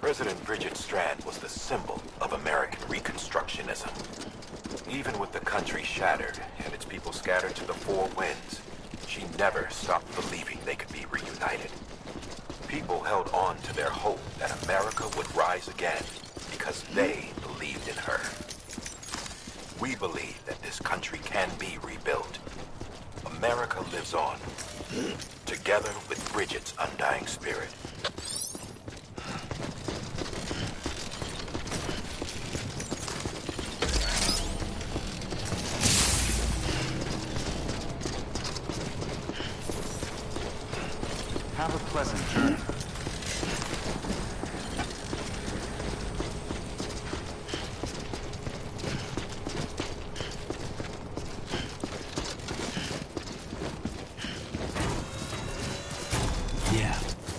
President Bridget Strand was the symbol of American Reconstructionism. Even with the country shattered and its people scattered to the four winds, she never stopped believing they could be reunited. People held on to their hope that America would rise again because they believed in her. We believe that this country can be rebuilt. America lives on, together with Bridget's undying spirit. Have a pleasant journey.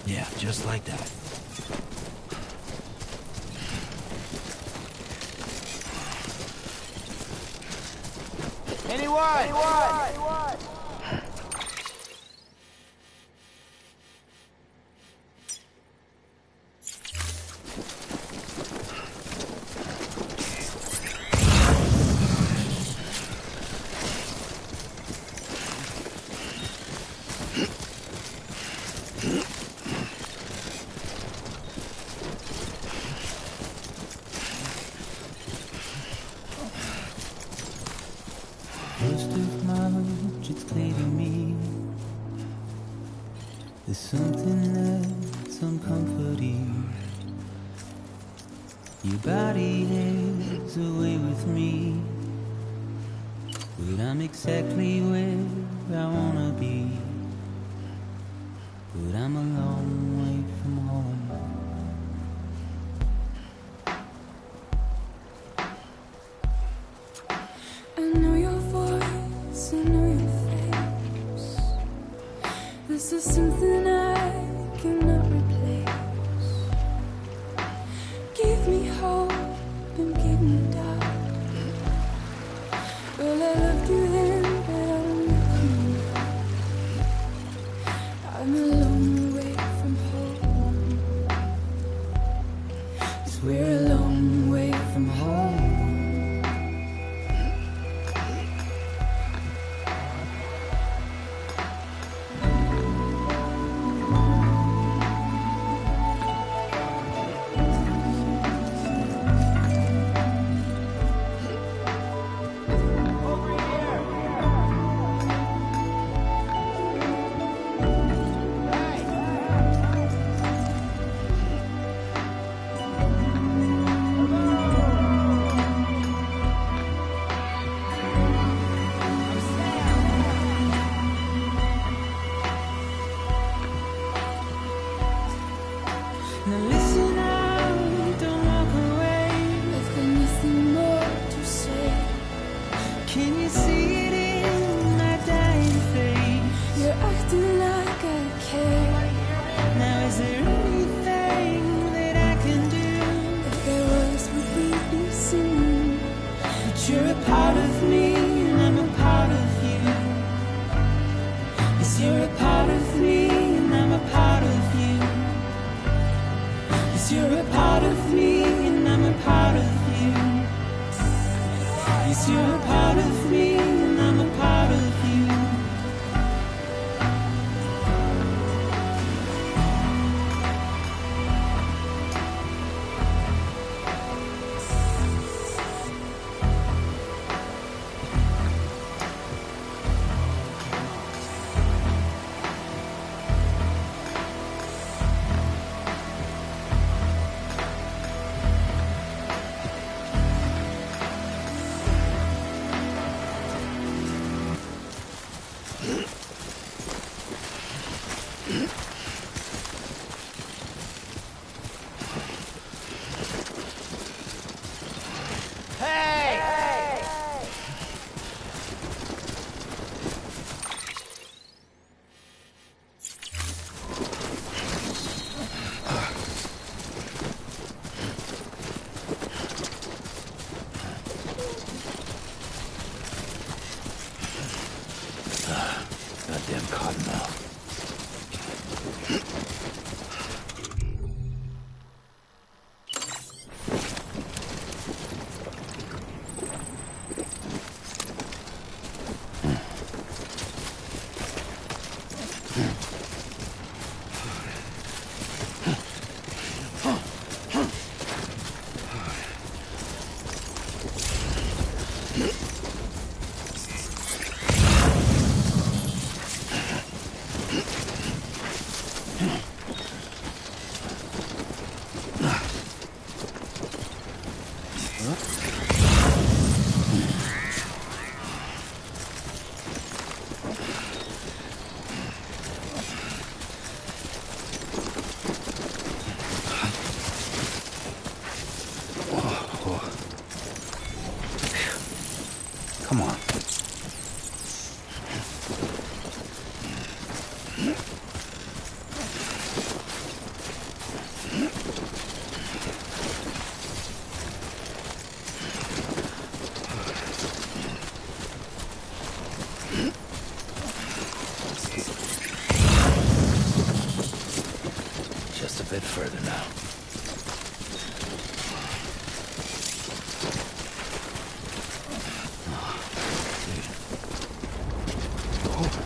Yeah, just like that. Anyone? Most of March, it's clear to me there's something that's uncomforting. Your body is away with me, but I'm exactly where I wanna be. But I'm a long way from home. I know your voice, I know your face. This is something I cannot replace. Give me hope and give me doubt. Well, I loved you then, but I don't love you now. I'm a long way from home. 'Cause we're a long way from home. Now listen out, don't walk away. I've got nothing more to say. Can you see it in my dying face? You're acting like I care. Now is there anything that I can do? If there was, would we be singing? But you're a part of me and I'm a part of you. Yes, you're a part of me and I'm a part of you. Yes, you're a part of me and I'm a part of you. Yes, you're a part of me and I'm a part of you.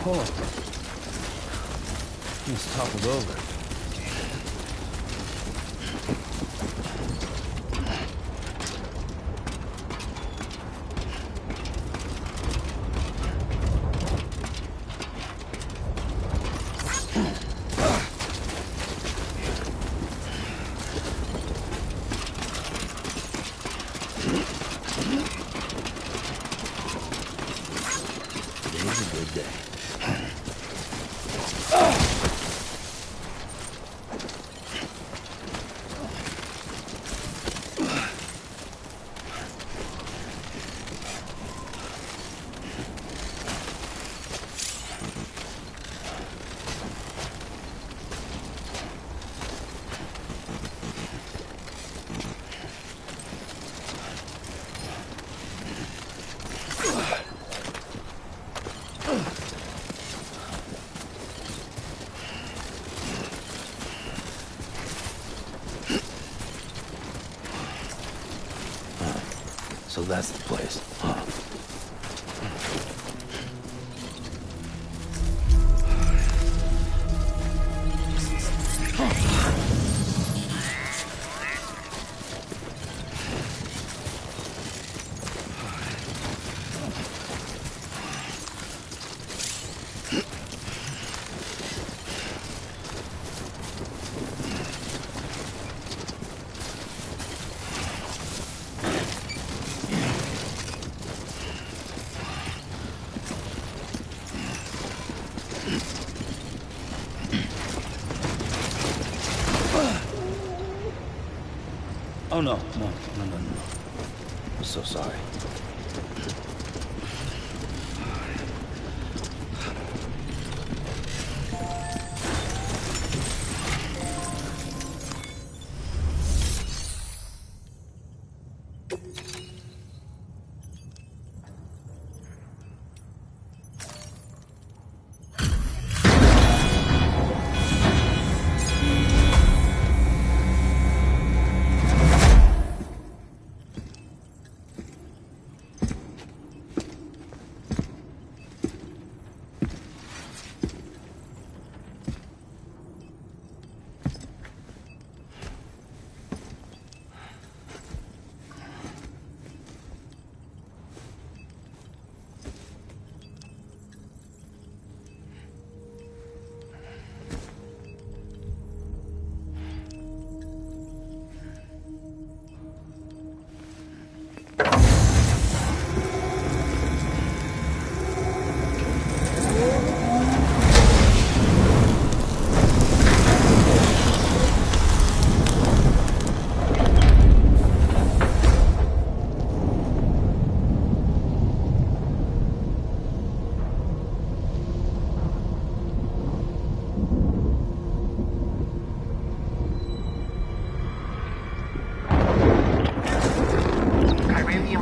Hold on. It's toppled over. Today's a good day. So that's the place, huh? Oh, no. I'm so sorry.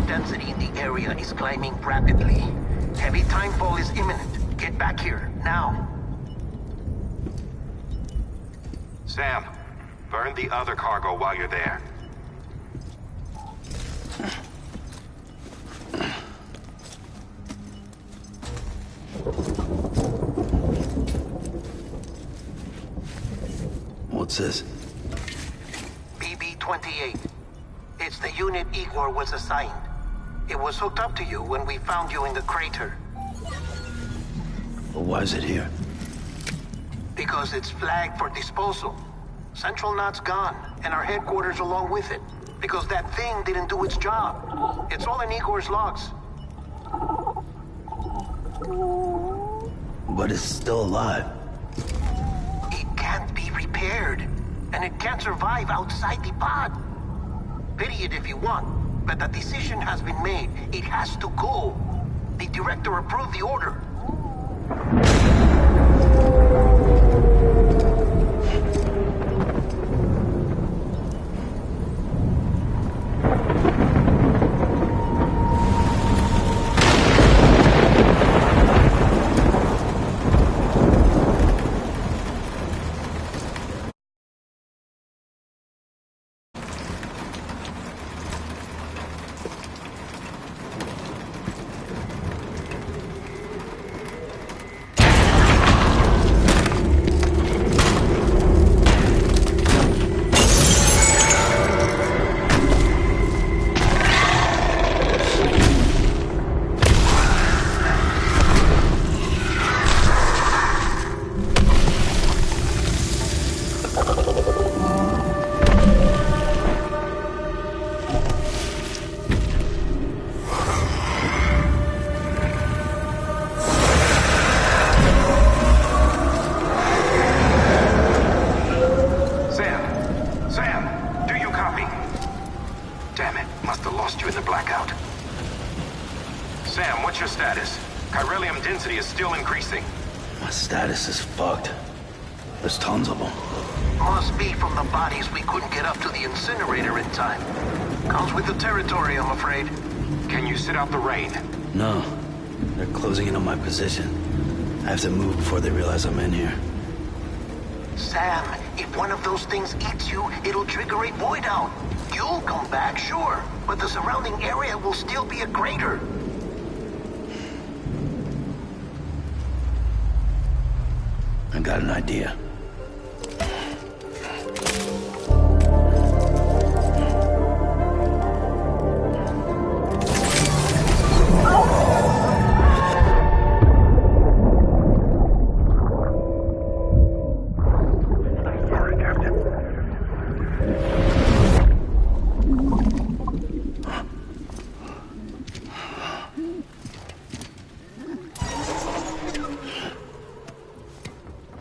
Density in the area is climbing rapidly. Heavy timefall is imminent. Get back here, now. Sam, burn the other cargo while you're there. What's this? BB-28. It's the unit Igor was assigned. It was hooked up to you when we found you in the crater. But why is it here? Because it's flagged for disposal. Central Knot's gone, and our headquarters along with it. Because that thing didn't do its job. It's all in Igor's logs. But it's still alive. It can't be repaired. And it can't survive outside the pod. Pity it if you want, but the decision has been made. It has to go. The director approved the order. Must have lost you in the blackout. Sam, what's your status? Chiralium density is still increasing. My status is fucked. There's tons of them. Must be from the bodies we couldn't get up to the incinerator in time. Comes with the territory, I'm afraid. Can you sit out the rain? No. They're closing in on my position. I have to move before they realize I'm in here. Sam, if one of those things eats you, it'll trigger a void out. You'll come back, sure, but the surrounding area will still be a crater. I got an idea.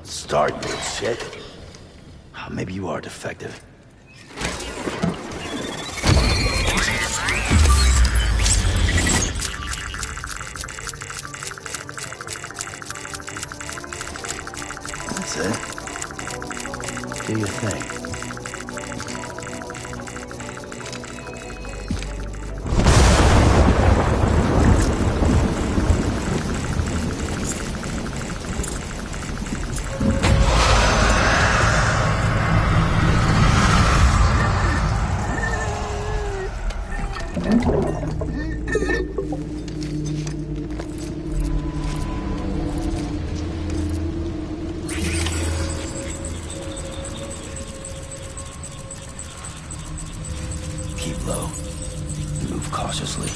Start, you shit. Maybe you are defective. That's it. Do your thing. Keep low. Move cautiously.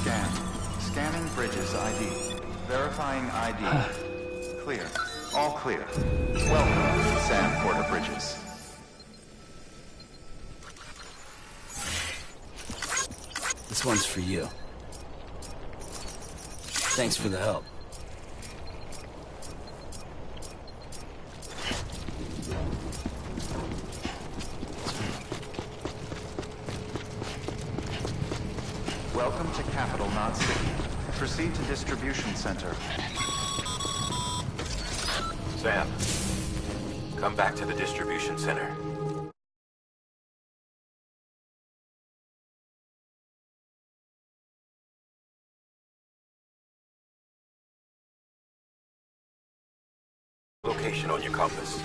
Scan. Scanning Bridges ID. Verifying ID. Clear. All clear. Welcome, Sam Porter Bridges. This one's for you. Thanks for the help. Welcome to Capital Knot City. Proceed to Distribution Center. Sam, come back to the distribution center. Location on your compass.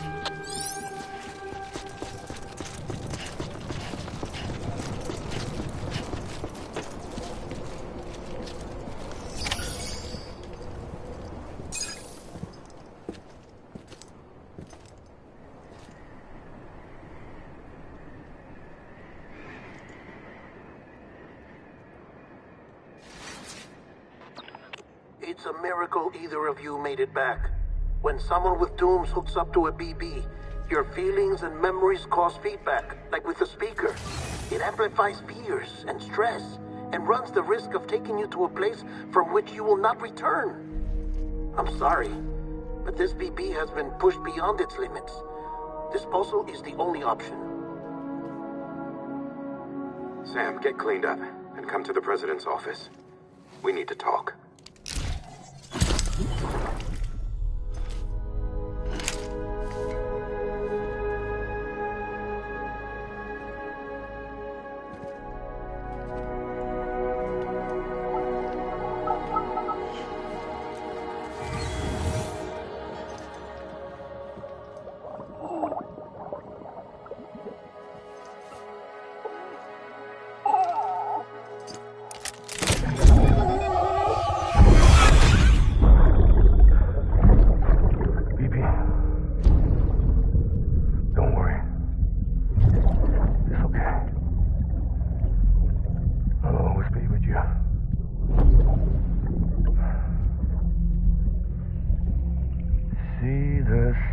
It's a miracle either of you made it back. When someone with dooms hooks up to a BB, your feelings and memories cause feedback, like with a speaker. It amplifies fears and stress, and runs the risk of taking you to a place from which you will not return. I'm sorry, but this BB has been pushed beyond its limits. Disposal is the only option. Sam, get cleaned up and come to the president's office. We need to talk.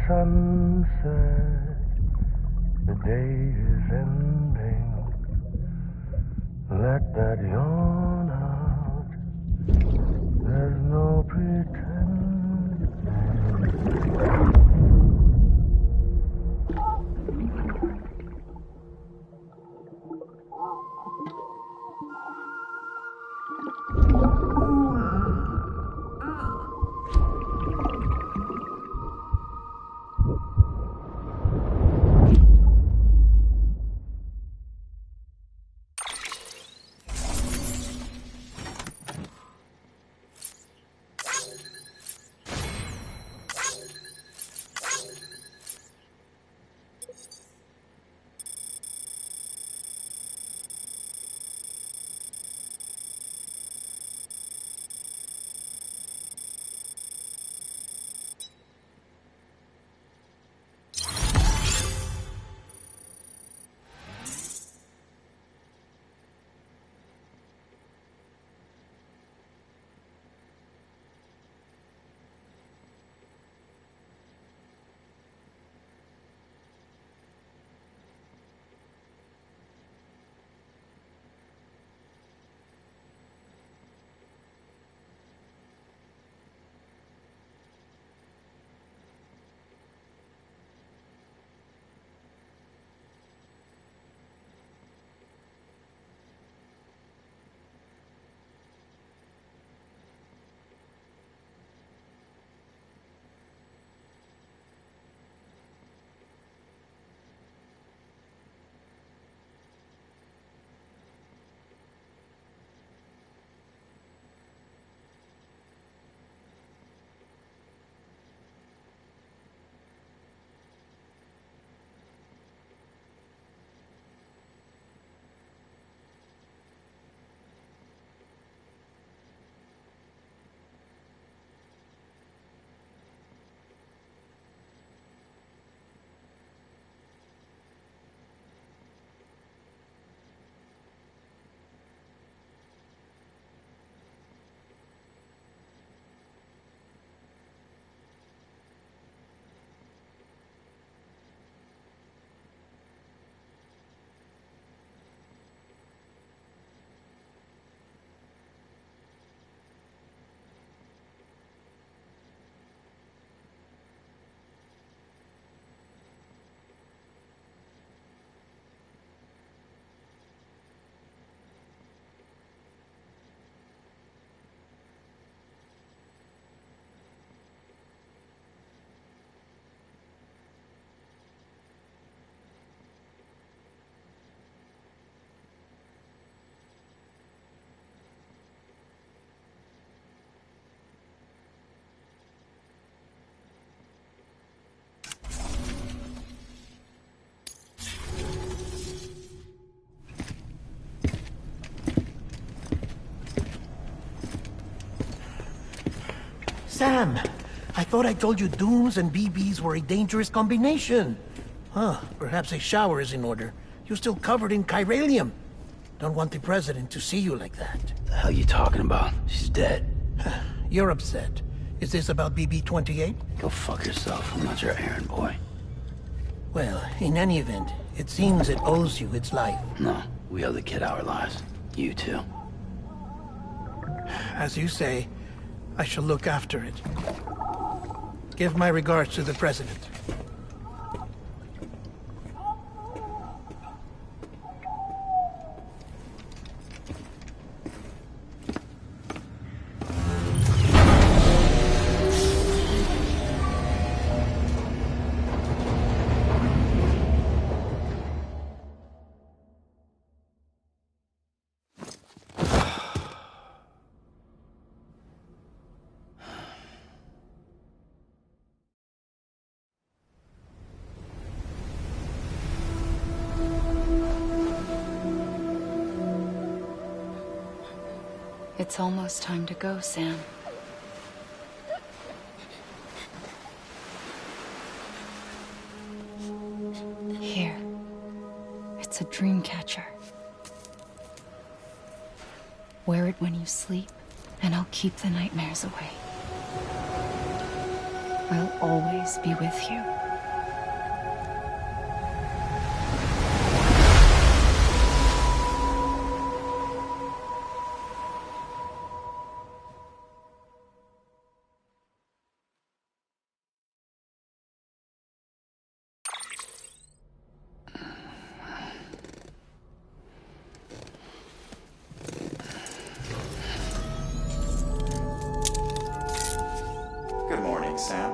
Sunset, the day is ending. Let that yawn out. There's no pretending. Sam, I thought I told you dooms and BBs were a dangerous combination. Huh, perhaps a shower is in order. You're still covered in chiralium. Don't want the president to see you like that. The hell you talking about? She's dead. You're upset. Is this about BB-28? Go fuck yourself. I'm not your errand boy. Well, in any event, it seems it owes you its life. No, we owe the kid our lives. You too. As you say, I shall look after it. Give my regards to the president. It's almost time to go, Sam. Here. It's a dream catcher. Wear it when you sleep, and I'll keep the nightmares away. I'll always be with you. Good morning, Sam.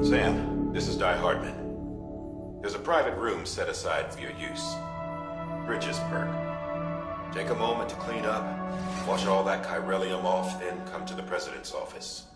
Sam, this is Di Hartman. There's a private room set aside for your use. Bridges perk. Take a moment to clean up, wash all that chiralium off, then come to the president's office.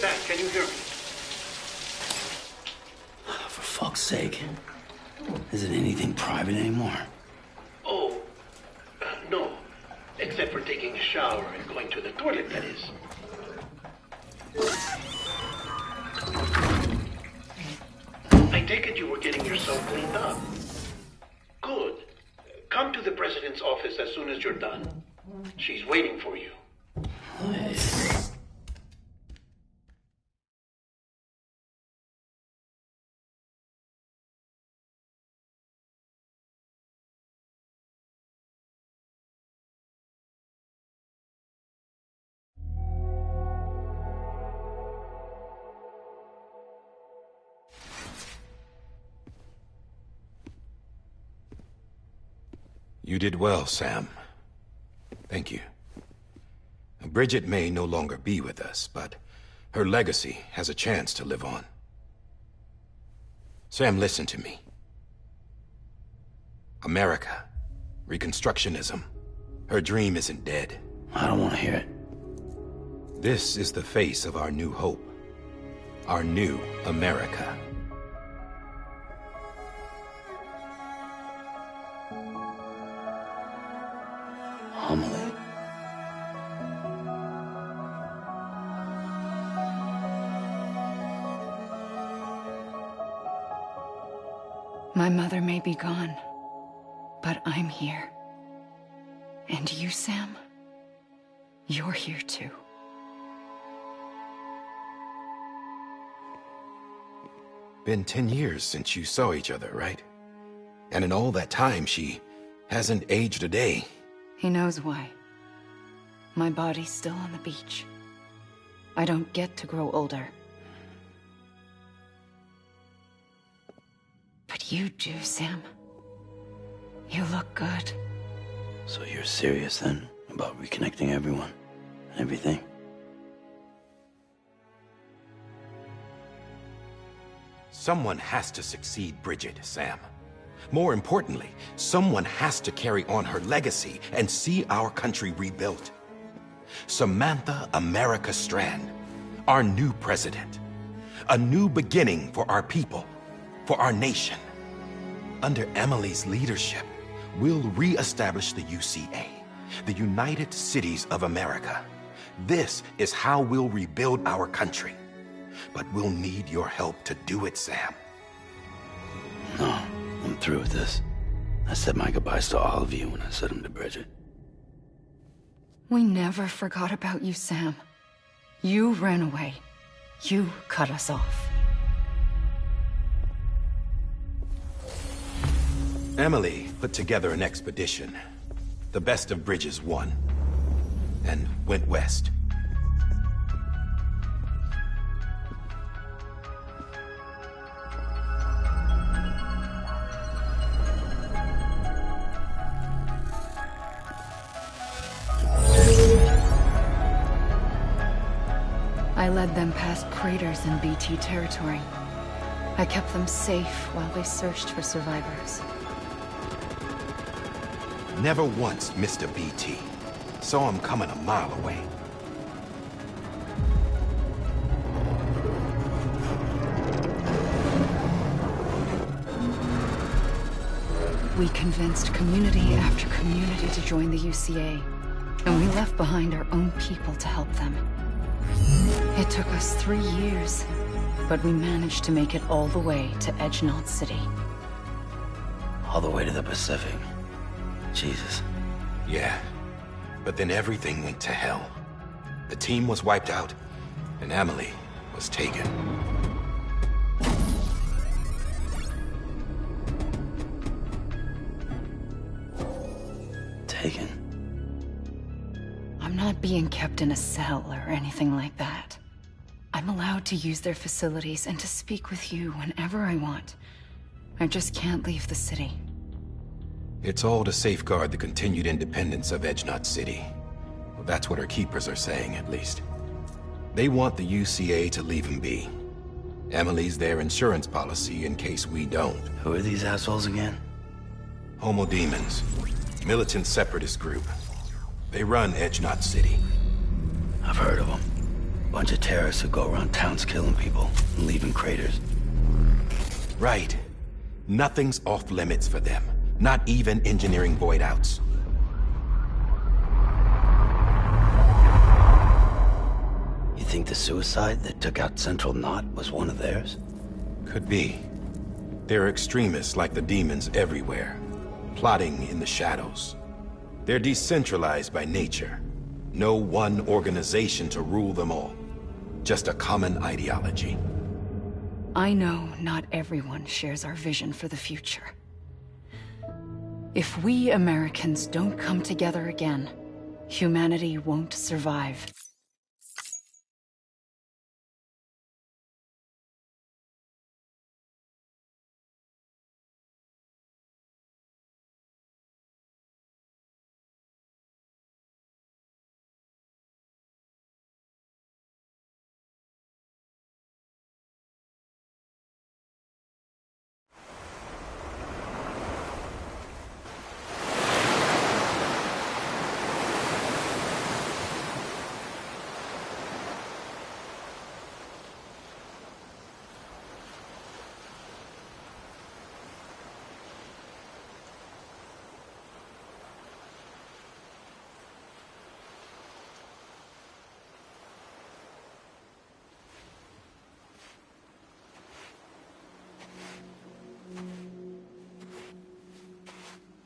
Sam, can you hear me? For fuck's sake. Isn't anything private anymore? Oh, no. Except for taking a shower and going to the toilet, that is. I take it you were getting yourself cleaned up. Good. Come to the president's office as soon as you're done. She's waiting for you. You did well, Sam. Thank you. Bridget may no longer be with us, but her legacy has a chance to live on. Sam, listen to me. America, Reconstructionism, her dream isn't dead. I don't want to hear it. This is the face of our new hope. Our new America. Amelie. My mother may be gone, but I'm here. And you, Sam, you're here too. Been 10 years since you saw each other, right? And in all that time, she hasn't aged a day. He knows why. My body's still on the beach. I don't get to grow older. But you do, Sam. You look good. So you're serious then about reconnecting everyone and everything? Someone has to succeed Bridget, Sam. More importantly, someone has to carry on her legacy and see our country rebuilt. Samantha America Strand, our new president. A new beginning for our people, for our nation. Under Emily's leadership, we'll re-establish the UCA, the United Cities of America. This is how we'll rebuild our country. But we'll need your help to do it, Sam. No, I'm through with this. I said my goodbyes to all of you when I said them to Bridget. We never forgot about you, Sam. You ran away. You cut us off. Emily put together an expedition. The best of Bridges won. And went west. I led them past craters in BT territory. I kept them safe while they searched for survivors. Never once missed a BT. Saw him coming a mile away. We convinced community after community to join the UCA, and we left behind our own people to help them. It took us 3 years, but we managed to make it all the way to Agnes City. All the way to the Pacific. Jesus. Yeah, but then everything went to hell. The team was wiped out, and Emily was taken. Taken? I'm not being kept in a cell or anything like that. I'm allowed to use their facilities and to speak with you whenever I want. I just can't leave the city. It's all to safeguard the continued independence of Agnes City. Well, that's what our keepers are saying, at least. They want the UCA to leave him be. Emily's their insurance policy in case we don't. Who are these assholes again? Homo Demons. Militant separatist group. They run Agnes City. I've heard of them. Bunch of terrorists who go around towns killing people and leaving craters. Right. Nothing's off limits for them. Not even engineering void outs. You think the suicide that took out Central Knot was one of theirs? Could be. There are extremists like the demons everywhere, plotting in the shadows. They're decentralized by nature. No one organization to rule them all. Just a common ideology. I know not everyone shares our vision for the future. If we Americans don't come together again, humanity won't survive.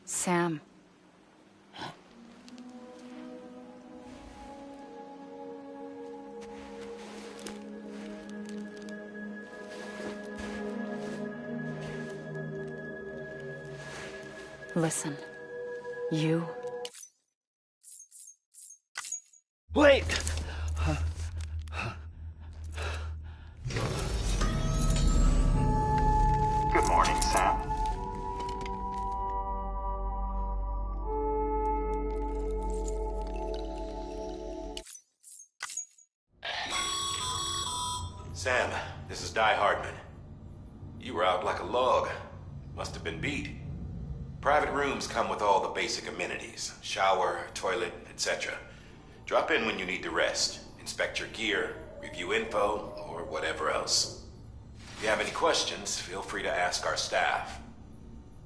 Sam. Listen. You... Wait! Good morning, Sam. Sam, this is Die Hardman. You were out like a log. Must have been beat. Private rooms come with all the basic amenities. Shower, toilet, etc. Drop in when you need to rest. Inspect your gear, review info, or whatever else. If you have any questions, feel free to ask our staff.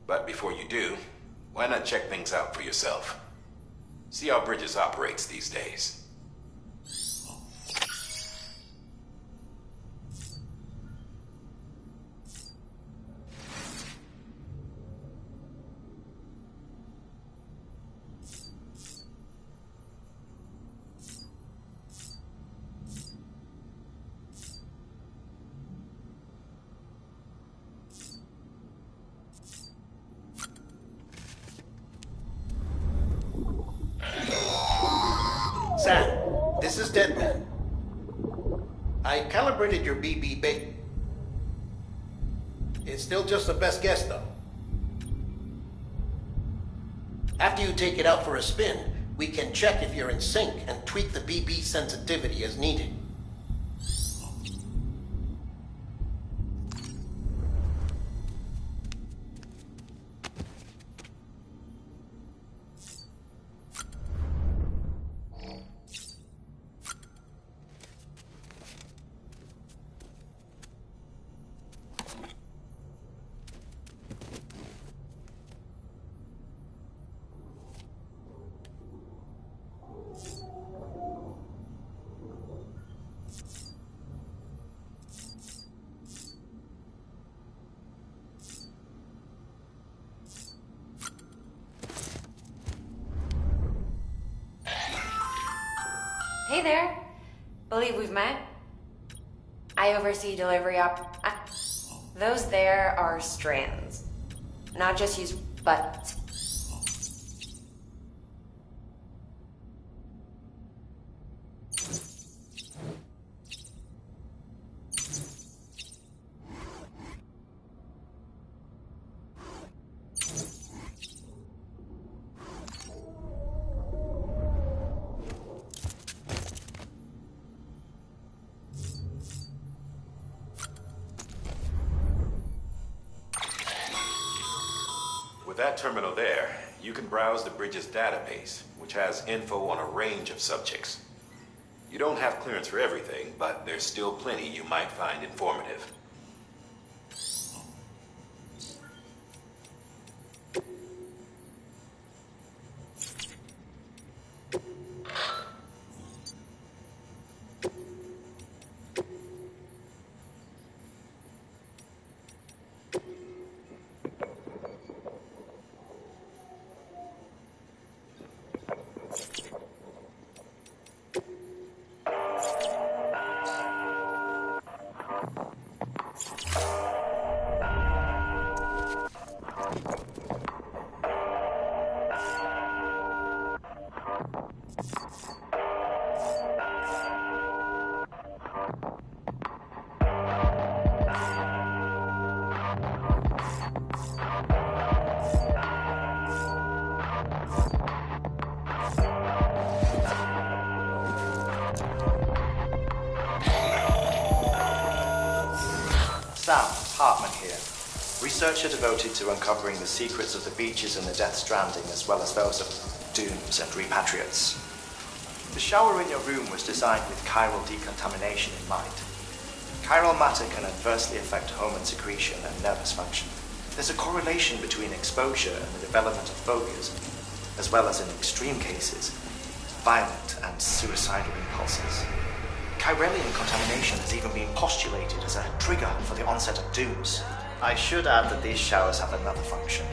But before you do, why not check things out for yourself? See how Bridges operates these days. Sam, this is Deadman. I calibrated your BB bait. It's still just the best guess, though. After you take it out for a spin, we can check if you're in sync and tweak the BB sensitivity as needed. Hey there. Believe we've met. I oversee delivery those there are strands. Not just used, but... With that terminal there, you can browse the Bridges database, which has info on a range of subjects. You don't have clearance for everything, but there's still plenty you might find informative. Sam, Hartman here. Researcher devoted to uncovering the secrets of the beaches and the Death Stranding, as well as those of dooms and repatriates. The shower in your room was designed with chiral decontamination in mind. Chiral matter can adversely affect hormone secretion and nervous function. There's a correlation between exposure and the development of phobias, as well as in extreme cases, violent and suicidal impulses. Chiralian contamination has even been postulated as a trigger for the onset of dooms. I should add that these showers have another function: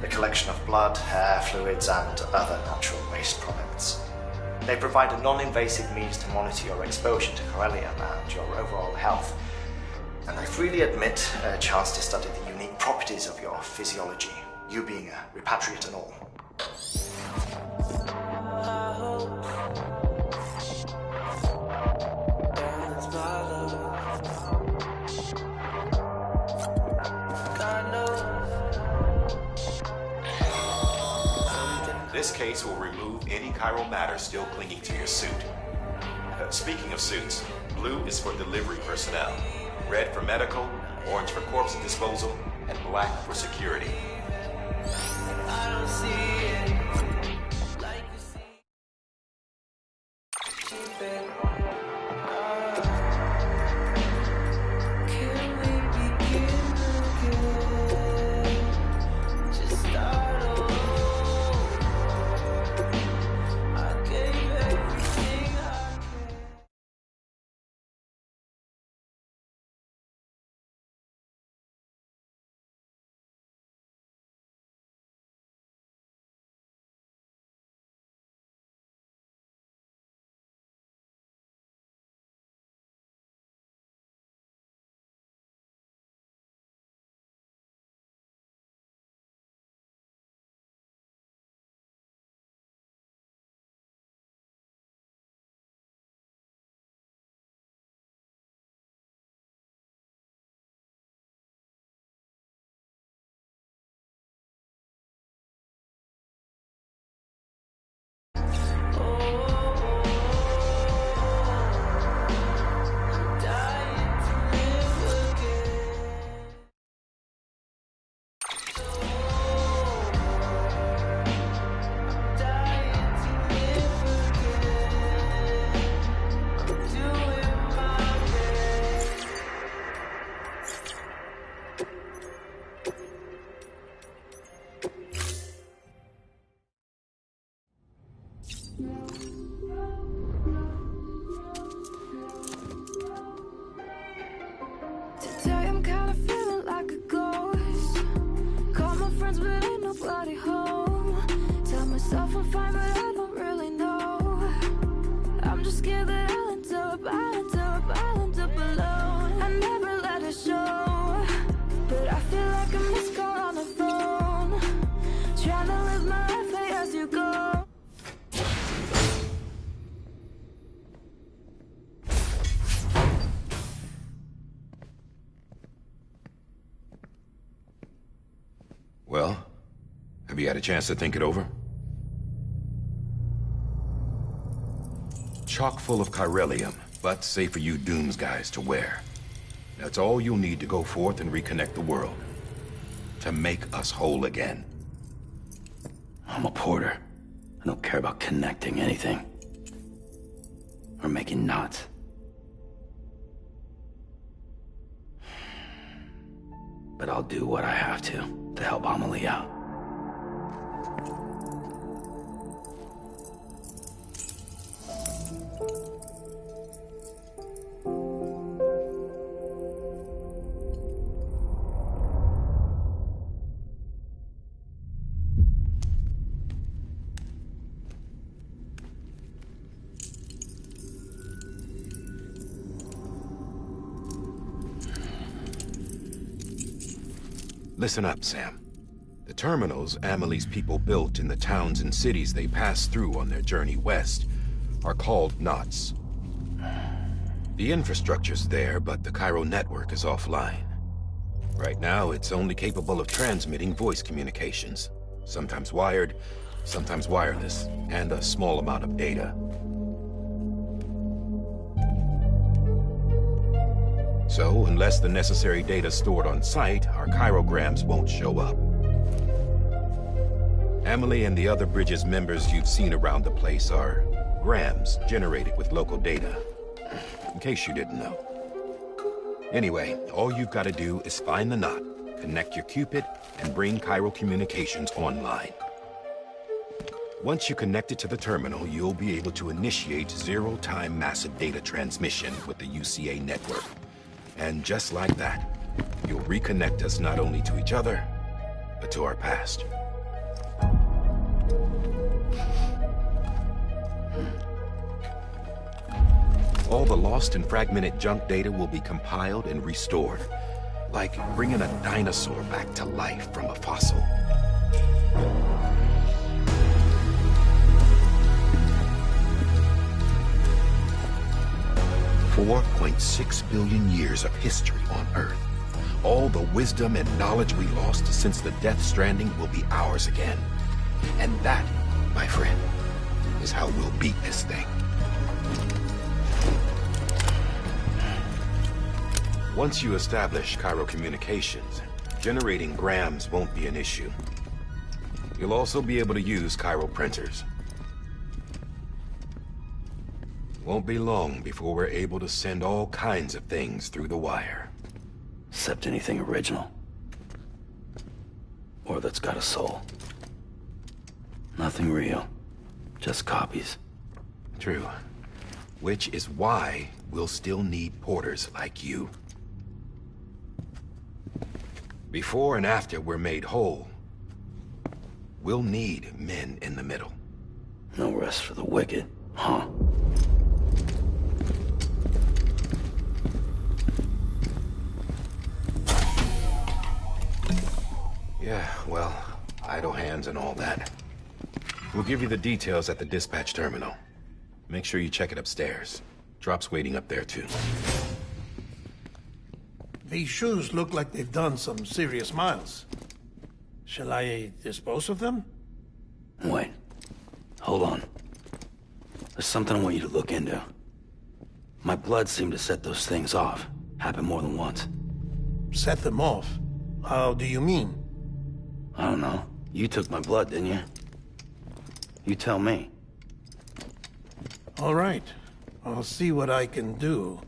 the collection of blood, hair, fluids, and other natural waste products. They provide a non-invasive means to monitor your exposure to chiralium and your overall health. And I freely admit a chance to study the unique properties of your physiology, you being a repatriate and all. This case will remove any chiral matter still clinging to your suit. Speaking of suits, blue is for delivery personnel, red for medical, orange for corpse disposal, and black for security. I don't see it like you see. Keep it. Can we begin again? Just start over. I gave everything I could. Today I'm kinda feeling like a ghost. Call my friends but ain't nobody home. Tell myself I'm fine but I don't really know. I'm just scared that I'll end up alone. I never let it show, but I feel like a missed call on the phone. Trying to live my life hey, as you go. Well, have you had a chance to think it over? Chock full of chiralium, but safe for you dooms guys to wear. That's all you'll need to go forth and reconnect the world. To make us whole again. I'm a porter. I don't care about connecting anything. or making knots. But I'll do what I have to help Amelie out. Listen up, Sam. The terminals Amelie's people built in the towns and cities they passed through on their journey west are called knots. The infrastructure's there, but the Cairo network is offline. Right now, it's only capable of transmitting voice communications, sometimes wired, sometimes wireless, and a small amount of data. So, unless the necessary data stored on site, our chirograms won't show up. Amelie and the other Bridges members you've seen around the place are grams generated with local data, in case you didn't know. Anyway, all you've got to do is find the knot, connect your Cupid, and bring Cairo communications online. Once you connect it to the terminal, you'll be able to initiate zero-time massive data transmission with the UCA network. And just like that, you'll reconnect us not only to each other, but to our past. All the lost and fragmented junk data will be compiled and restored, like bringing a dinosaur back to life from a fossil. $4.6 billion years of history on Earth. All the wisdom and knowledge we lost since the Death Stranding will be ours again. And that, my friend, is how we'll beat this thing. Once you establish Cairo communications, generating grams won't be an issue. You'll also be able to use Cairo printers. Won't be long before we're able to send all kinds of things through the wire. Except anything original. Or that's got a soul. Nothing real. Just copies. True. Which is why we'll still need porters like you. Before and after we're made whole, we'll need men in the middle. No rest for the wicked, huh? Yeah, well, idle hands and all that. We'll give you the details at the dispatch terminal. Make sure you check it upstairs. Drop's waiting up there, too. These shoes look like they've done some serious miles. Shall I dispose of them? Wait. Hold on. There's something I want you to look into. My blood seemed to set those things off. Happened more than once. Set them off? How do you mean? I don't know. You took my blood, didn't you? You tell me. All right. I'll see what I can do.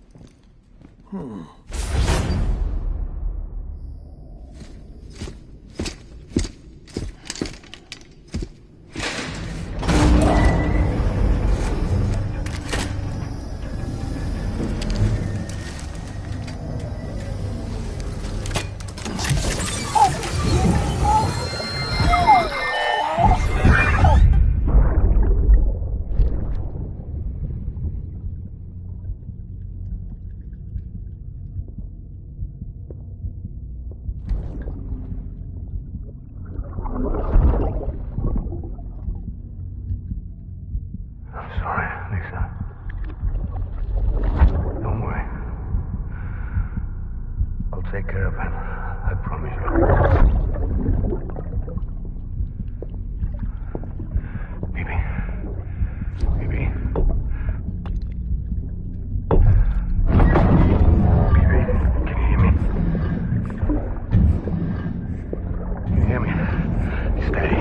Take care of it. I promise you. Baby. Baby. Baby, can you hear me? Can you hear me? Steady.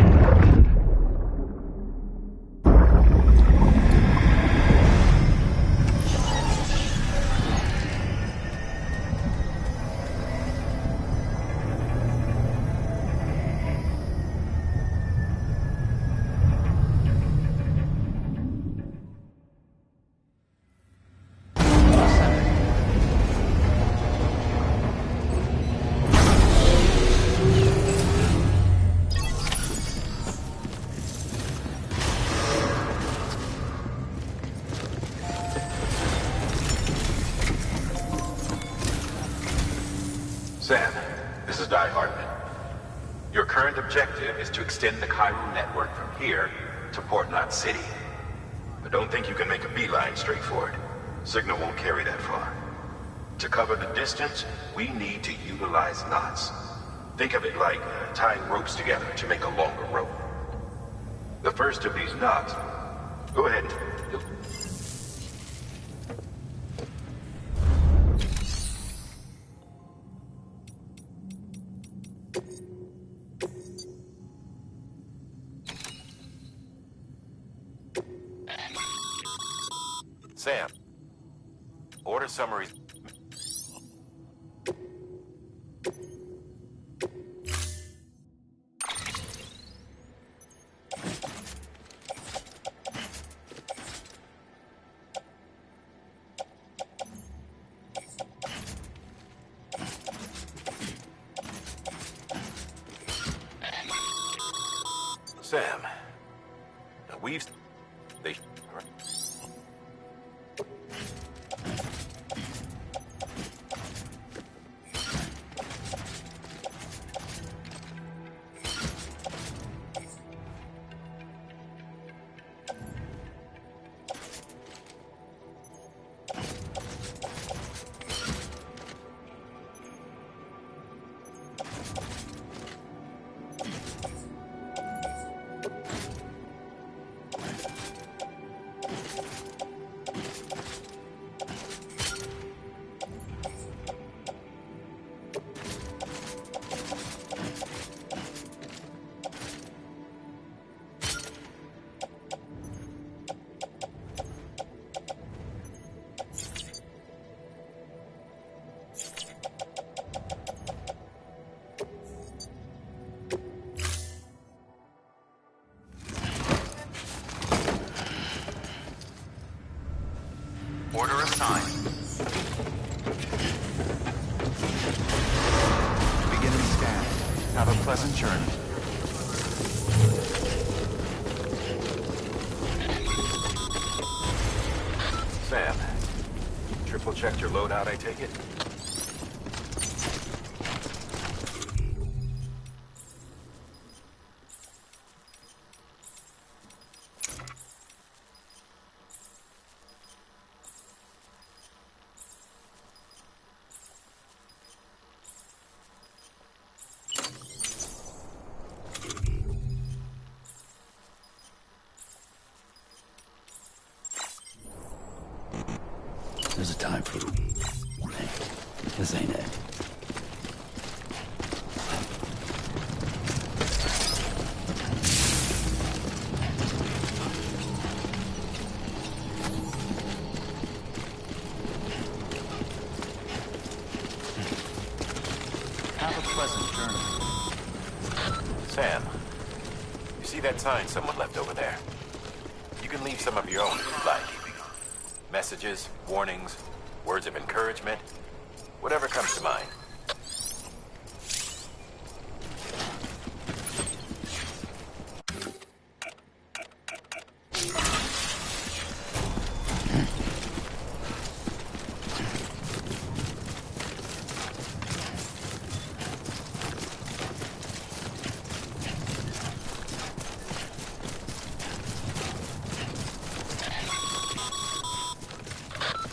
Sam, this is Die Hartman. Your current objective is to extend the Cairo network from here to Port Knot City. But don't think you can make a beeline straight for it. Signal won't carry that far. To cover the distance, we need to utilize knots. Think of it like tying ropes together to make a longer rope. The first of these knots... Go ahead. Sam, order summaries. Sam, now they... Order assigned. Beginning scan. Have a pleasant journey. Sam, triple checked your loadout, I take it? There's a time for... Hey, this ain't it. Have a pleasant journey. Sam, you see that sign someone left over there? You can leave some of your own if you'd like. Messages, warnings, words of encouragement, whatever comes to mind.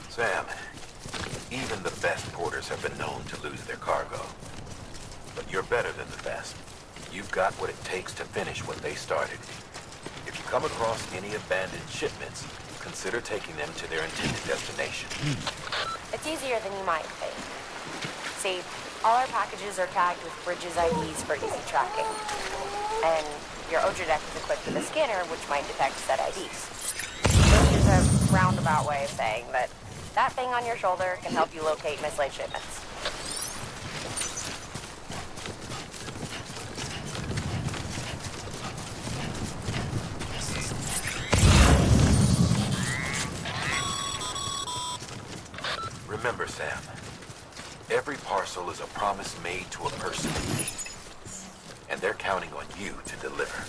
Sam, even the best porters have been known to lose their cargo. But you're better than the best. You've got what it takes to finish what they started. If you come across any abandoned shipments, consider taking them to their intended destination. It's easier than you might think. See, all our packages are tagged with Bridges IDs for easy tracking. And your Odra deck is equipped with a scanner which might detect said IDs. Which is a roundabout way of saying that thing on your shoulder can help you locate mislaid shipments. Remember, Sam, every parcel is a promise made to a person in need. And they're counting on you to deliver.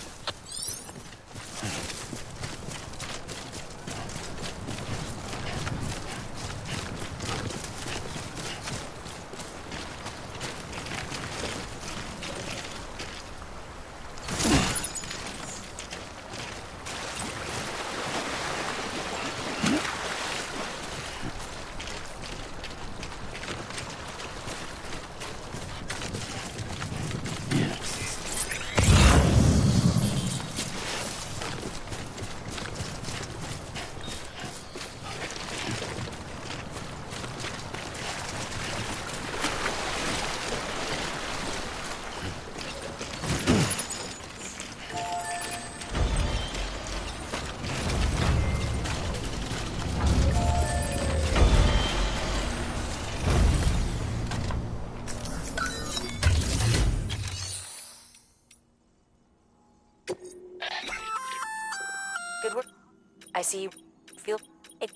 see. Feel it.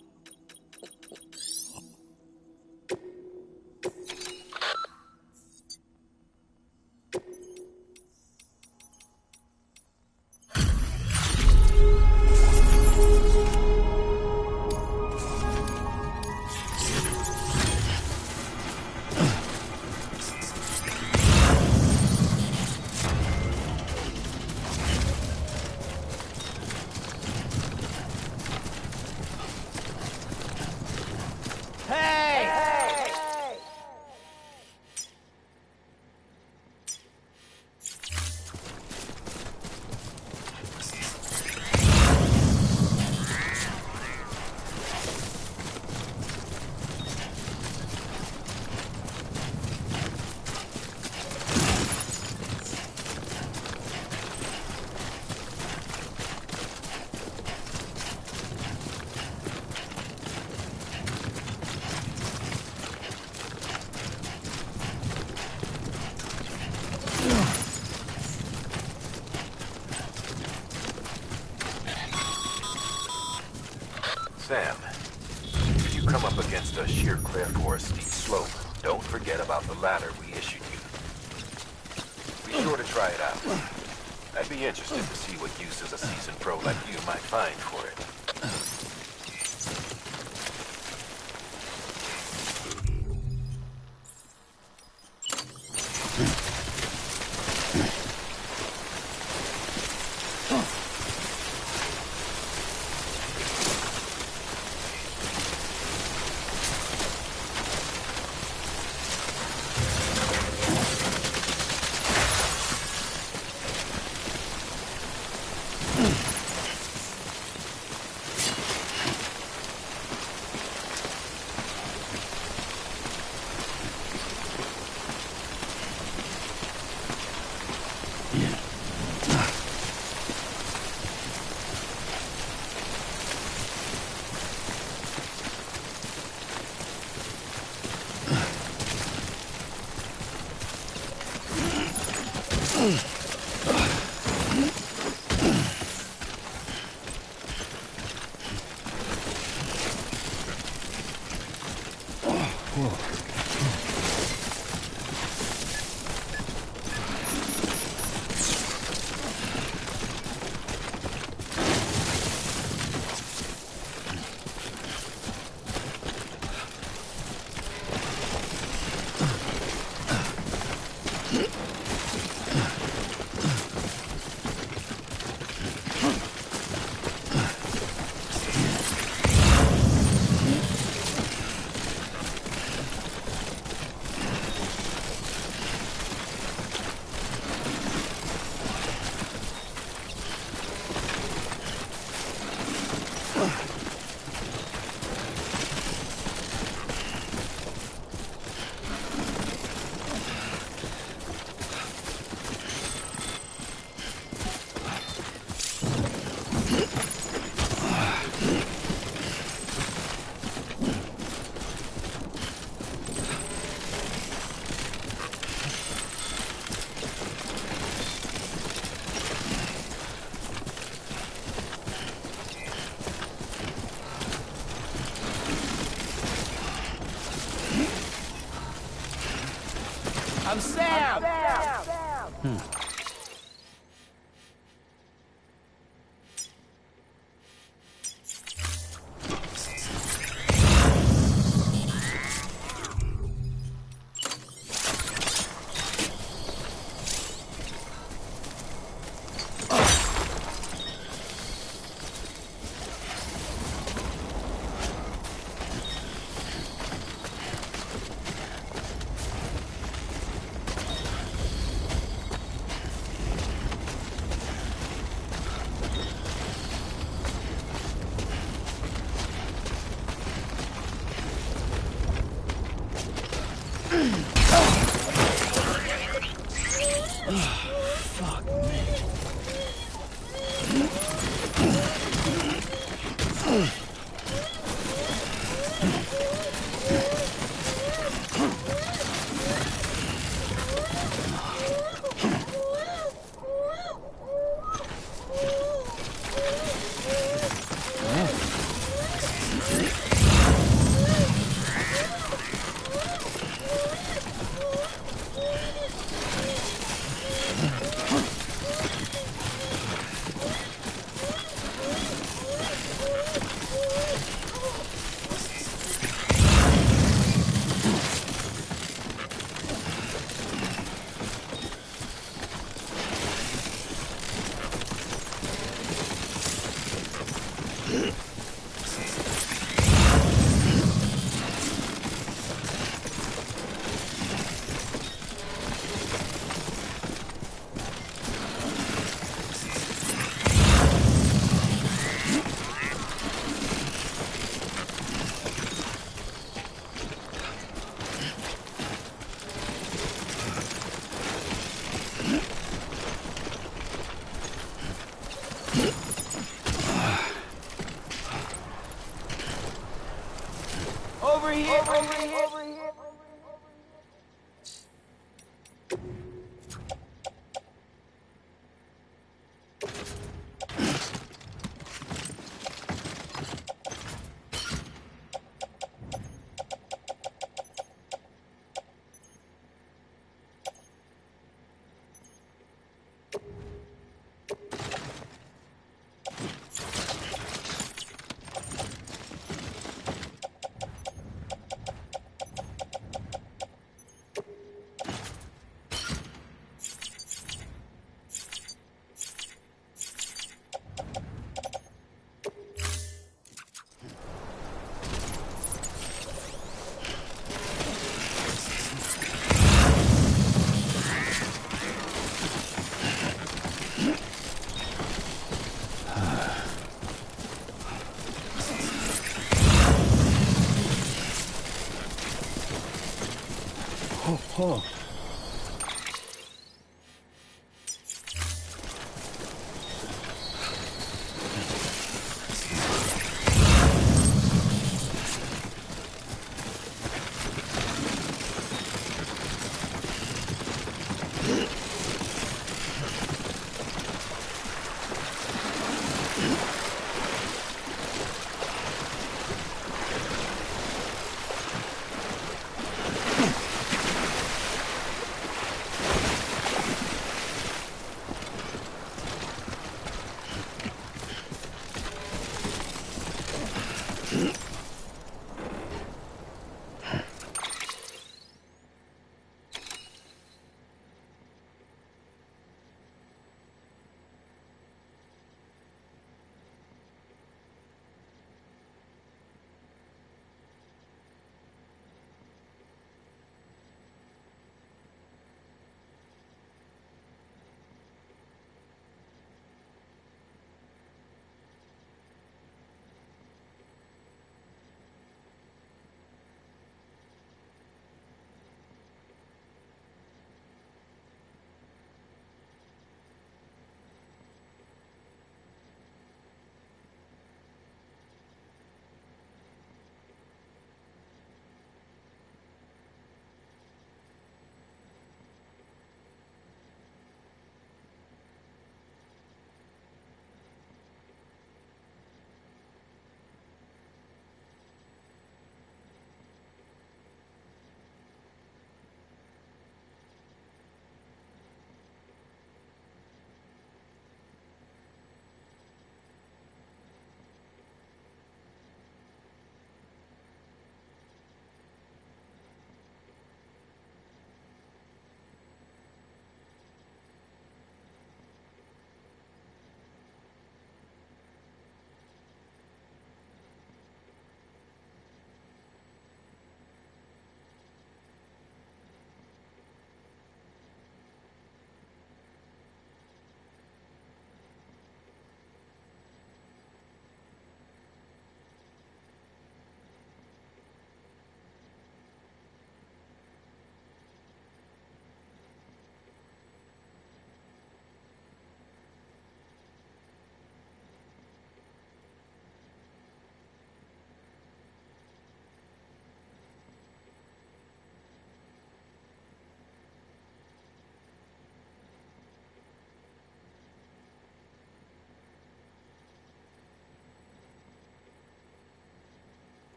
Sam, if you come up against a sheer cliff or a steep slope, don't forget about the ladder we issued you. Be sure to try it out. I'd be interested to see what uses a seasoned pro like you might find for it. I'm Sam! Oh.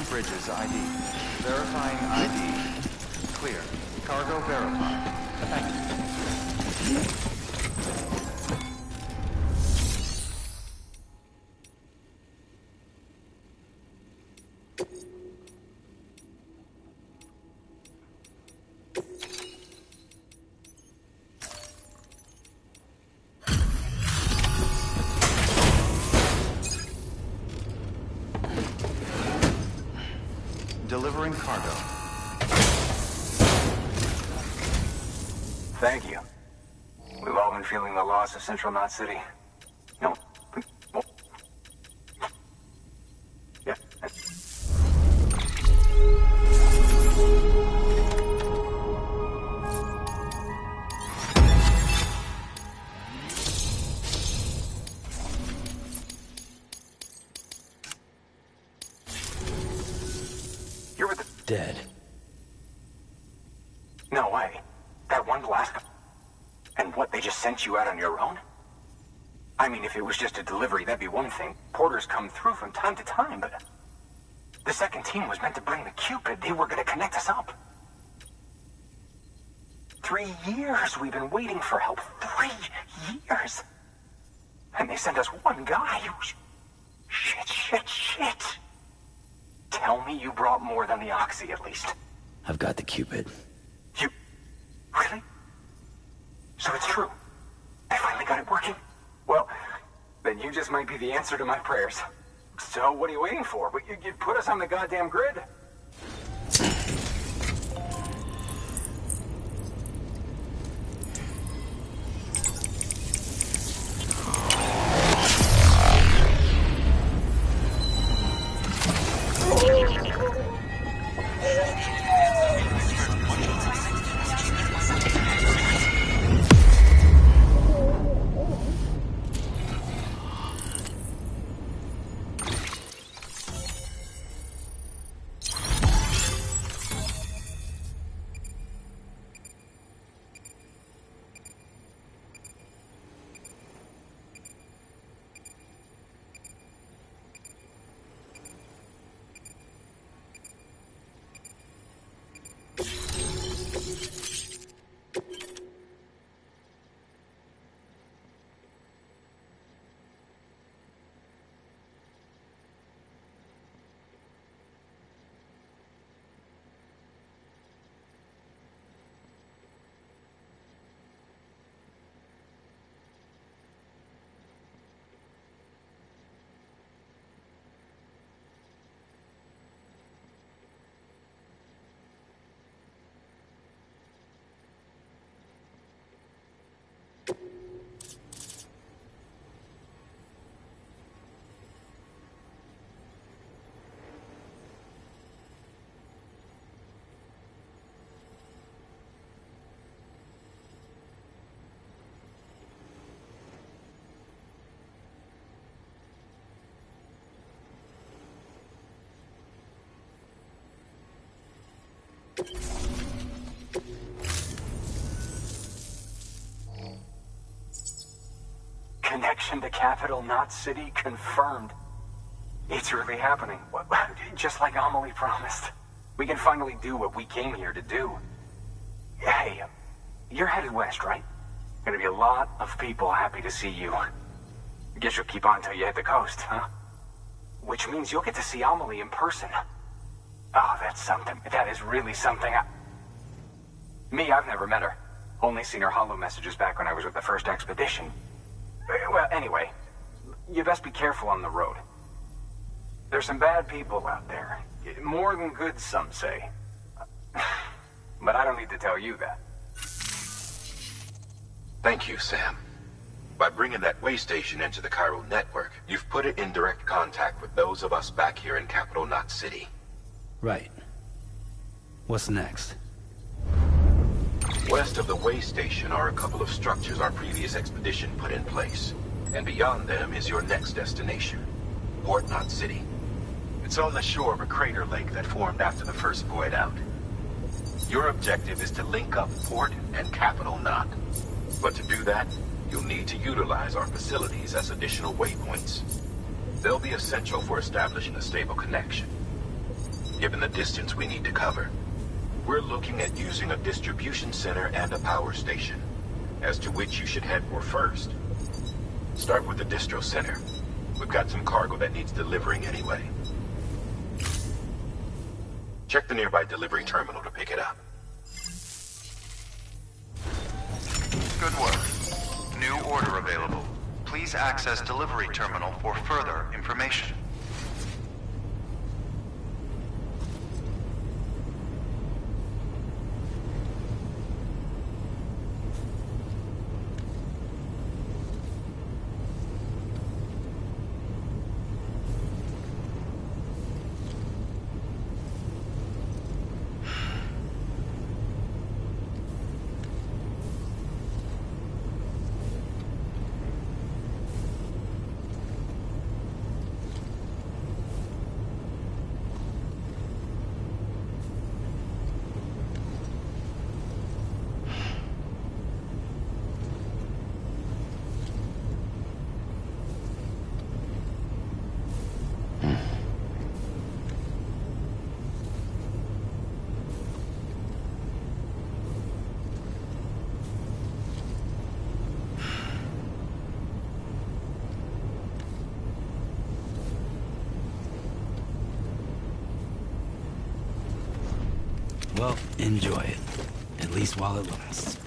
Bridges ID. Verifying ID. Clear. Cargo verified. Thank you. Delivering cargo. Thank you. We've all been feeling the loss of Central Knot City. No. Oh. Yeah. You're with the... Dead. No way. That one blast... And what, they just sent you out on your own? I mean, if it was just a delivery, that'd be one thing. Porters come through from time to time, but... The second team was meant to bring the Cupid. They were going to connect us up. 3 years we've been waiting for help. 3 years! And they sent us one guy. Shit. Tell me you brought more than the Oxy, at least. I've got the Cupid. You... Really? So it's true. I finally got it working. Well, then you just might be the answer to my prayers. So what are you waiting for? You'd put us on the goddamn grid. Connection to Capital Knot City confirmed. It's really happening. Just like Amelie promised. We can finally do what we came here to do. Hey, you're headed west, right? Gonna be a lot of people happy to see you. Guess you'll keep on till you hit the coast, huh? Which means you'll get to see Amelie in person. Oh, that's something. That is really something. Me, I've never met her. Only seen her holo messages back when I was with the first expedition. Well, anyway, you best be careful on the road. There's some bad people out there. More than good, some say. But I don't need to tell you that. Thank you, Sam. By bringing that way station into the Chiral network, you've put it in direct contact with those of us back here in Capital Knot City. Right. What's next? West of the way station are a couple of structures our previous expedition put in place. And beyond them is your next destination, Port Knot City. It's on the shore of a crater lake that formed after the first void out. Your objective is to link up Port and Capital Knot. But to do that, you'll need to utilize our facilities as additional waypoints. They'll be essential for establishing a stable connection. given the distance we need to cover. We're looking at using a distribution center and a power station, as to which you should head for first. Start with the distro center. We've got some cargo that needs delivering anyway. Check the nearby delivery terminal to pick it up. Good work. New order available. Please access delivery terminal for further information. Well, enjoy it. At least while it lasts.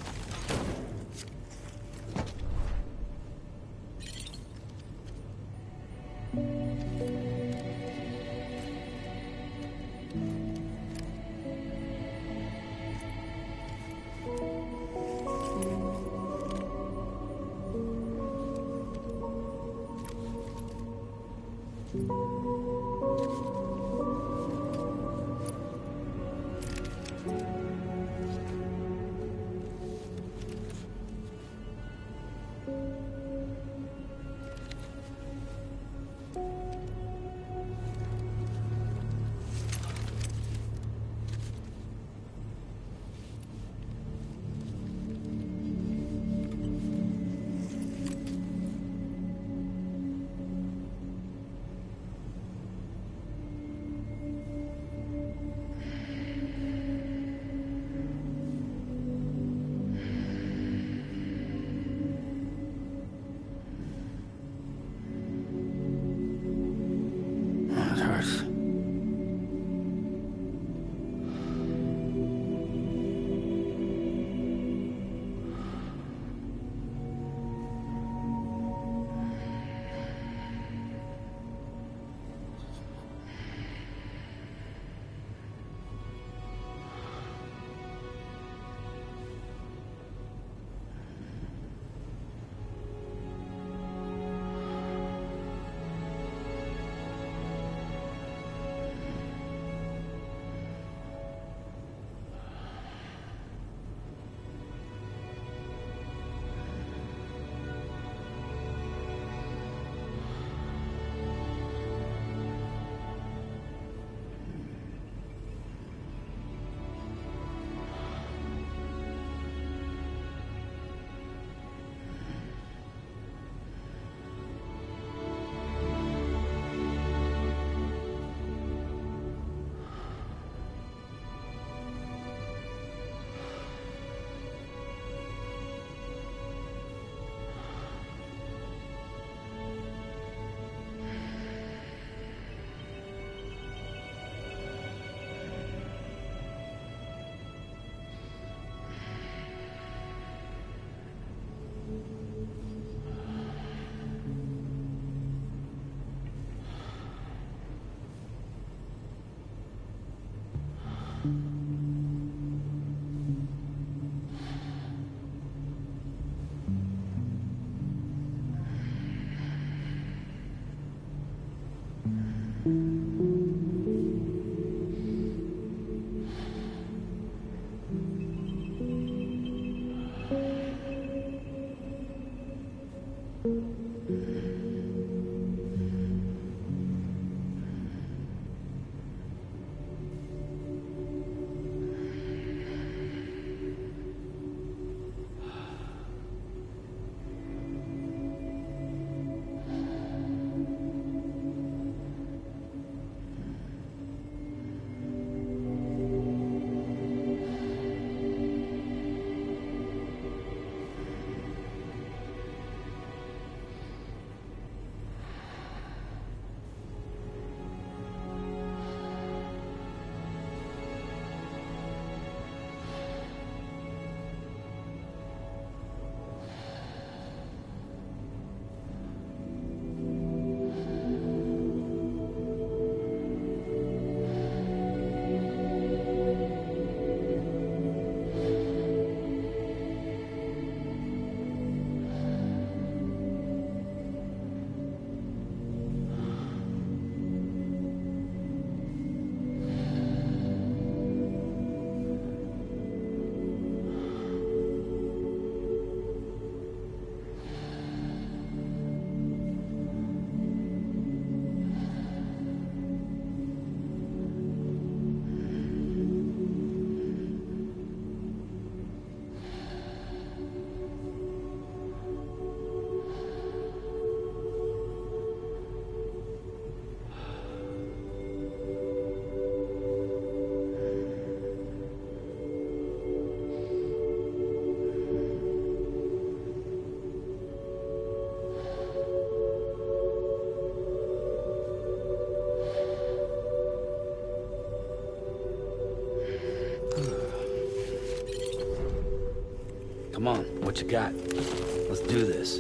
Come on, what you got? Let's do this.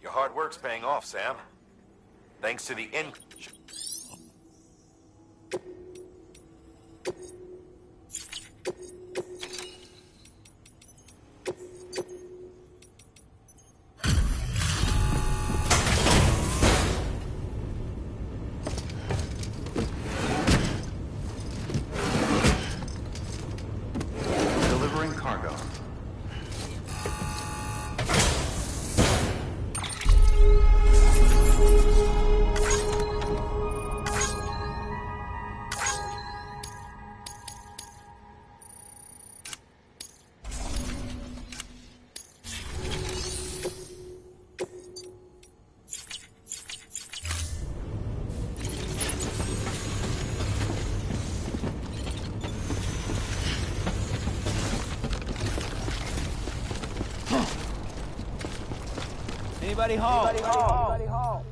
Your hard work's paying off, Sam. Thanks to the Delivering cargo. Anybody home?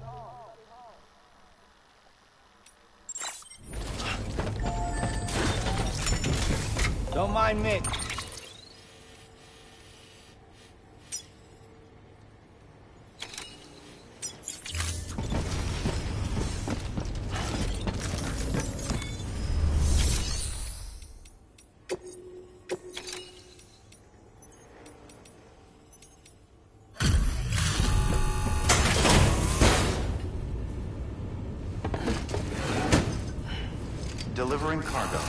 Don't mind me. Delivering cargo.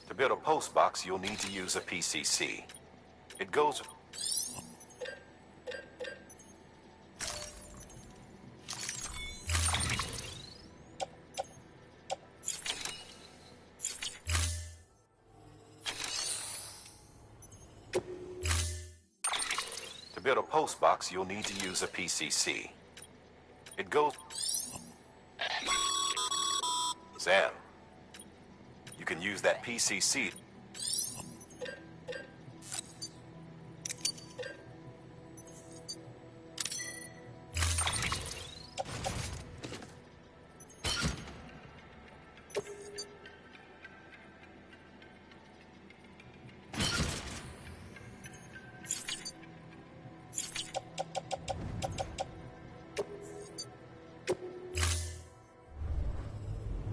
To build a post box, you'll need to use a PCC. It goes... To build a post box, you'll need to use a PCC. It goes... Sam, you can use that PCC.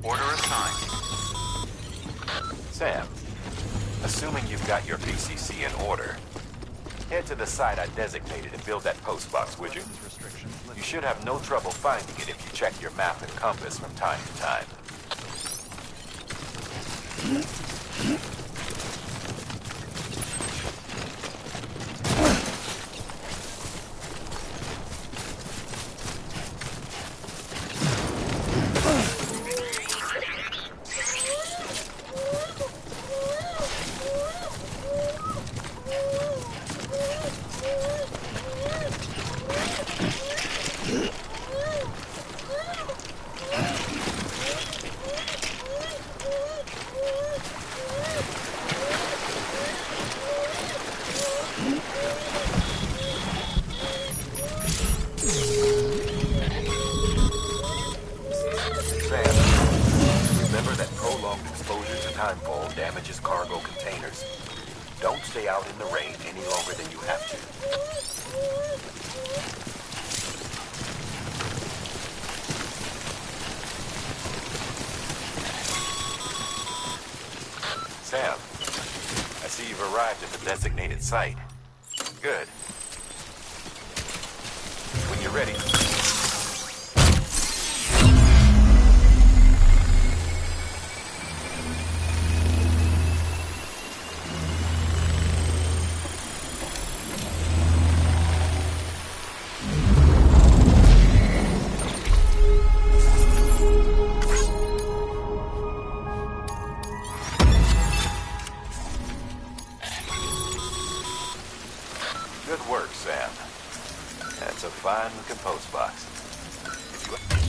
Order assigned. Sam, assuming you've got your PCC in order, head to the site I designated and build that post box, would you? You should have no trouble finding it if you check your map and compass from time to time. Remember that prolonged exposure to timefall damages cargo containers. Don't stay out in the rain any longer than you have to. Sam, I see you've arrived at the designated site. Good. When you're ready... Good work, Sam. That's a fine-looking post box. If you...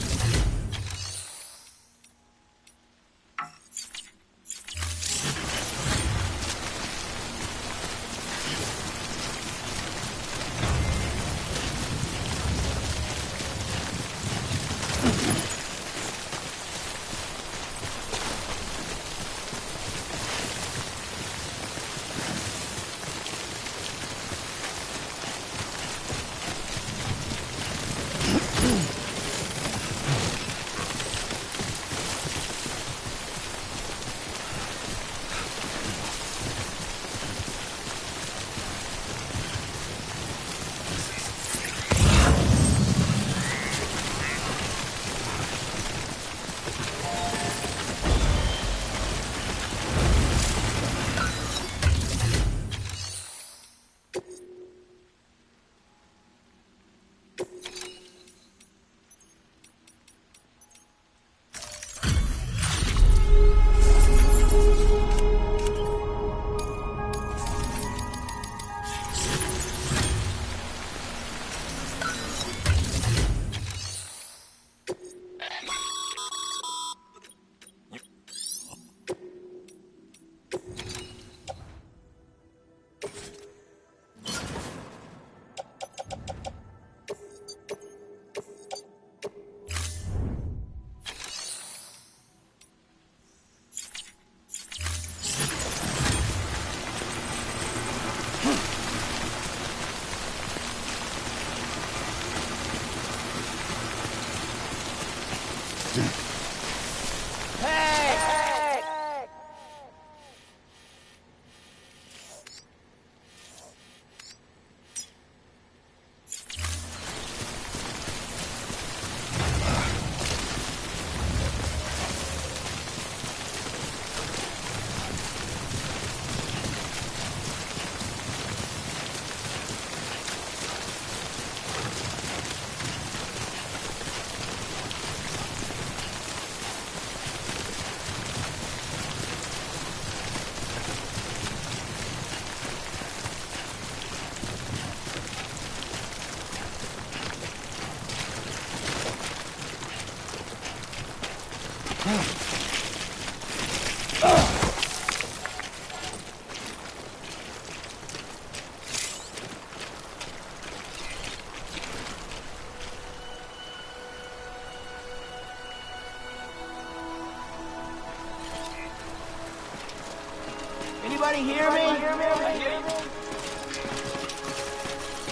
Anybody hear me?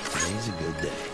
Today's a good day.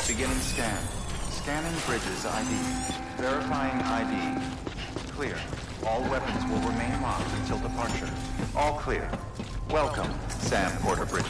Beginning scan. Scanning bridges ID. Verifying ID. Clear. All weapons will remain locked until departure. All clear. Welcome, Sam Porter Bridge.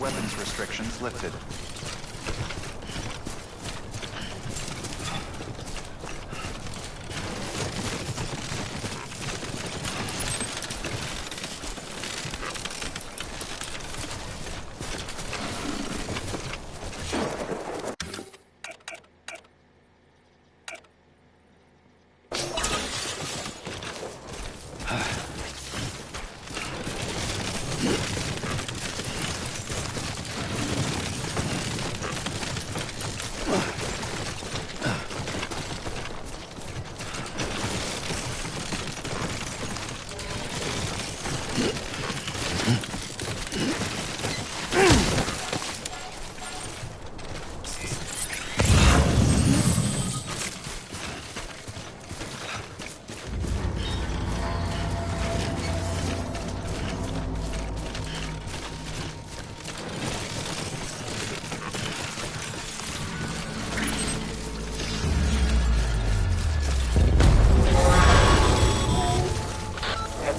weapons restrictions lifted.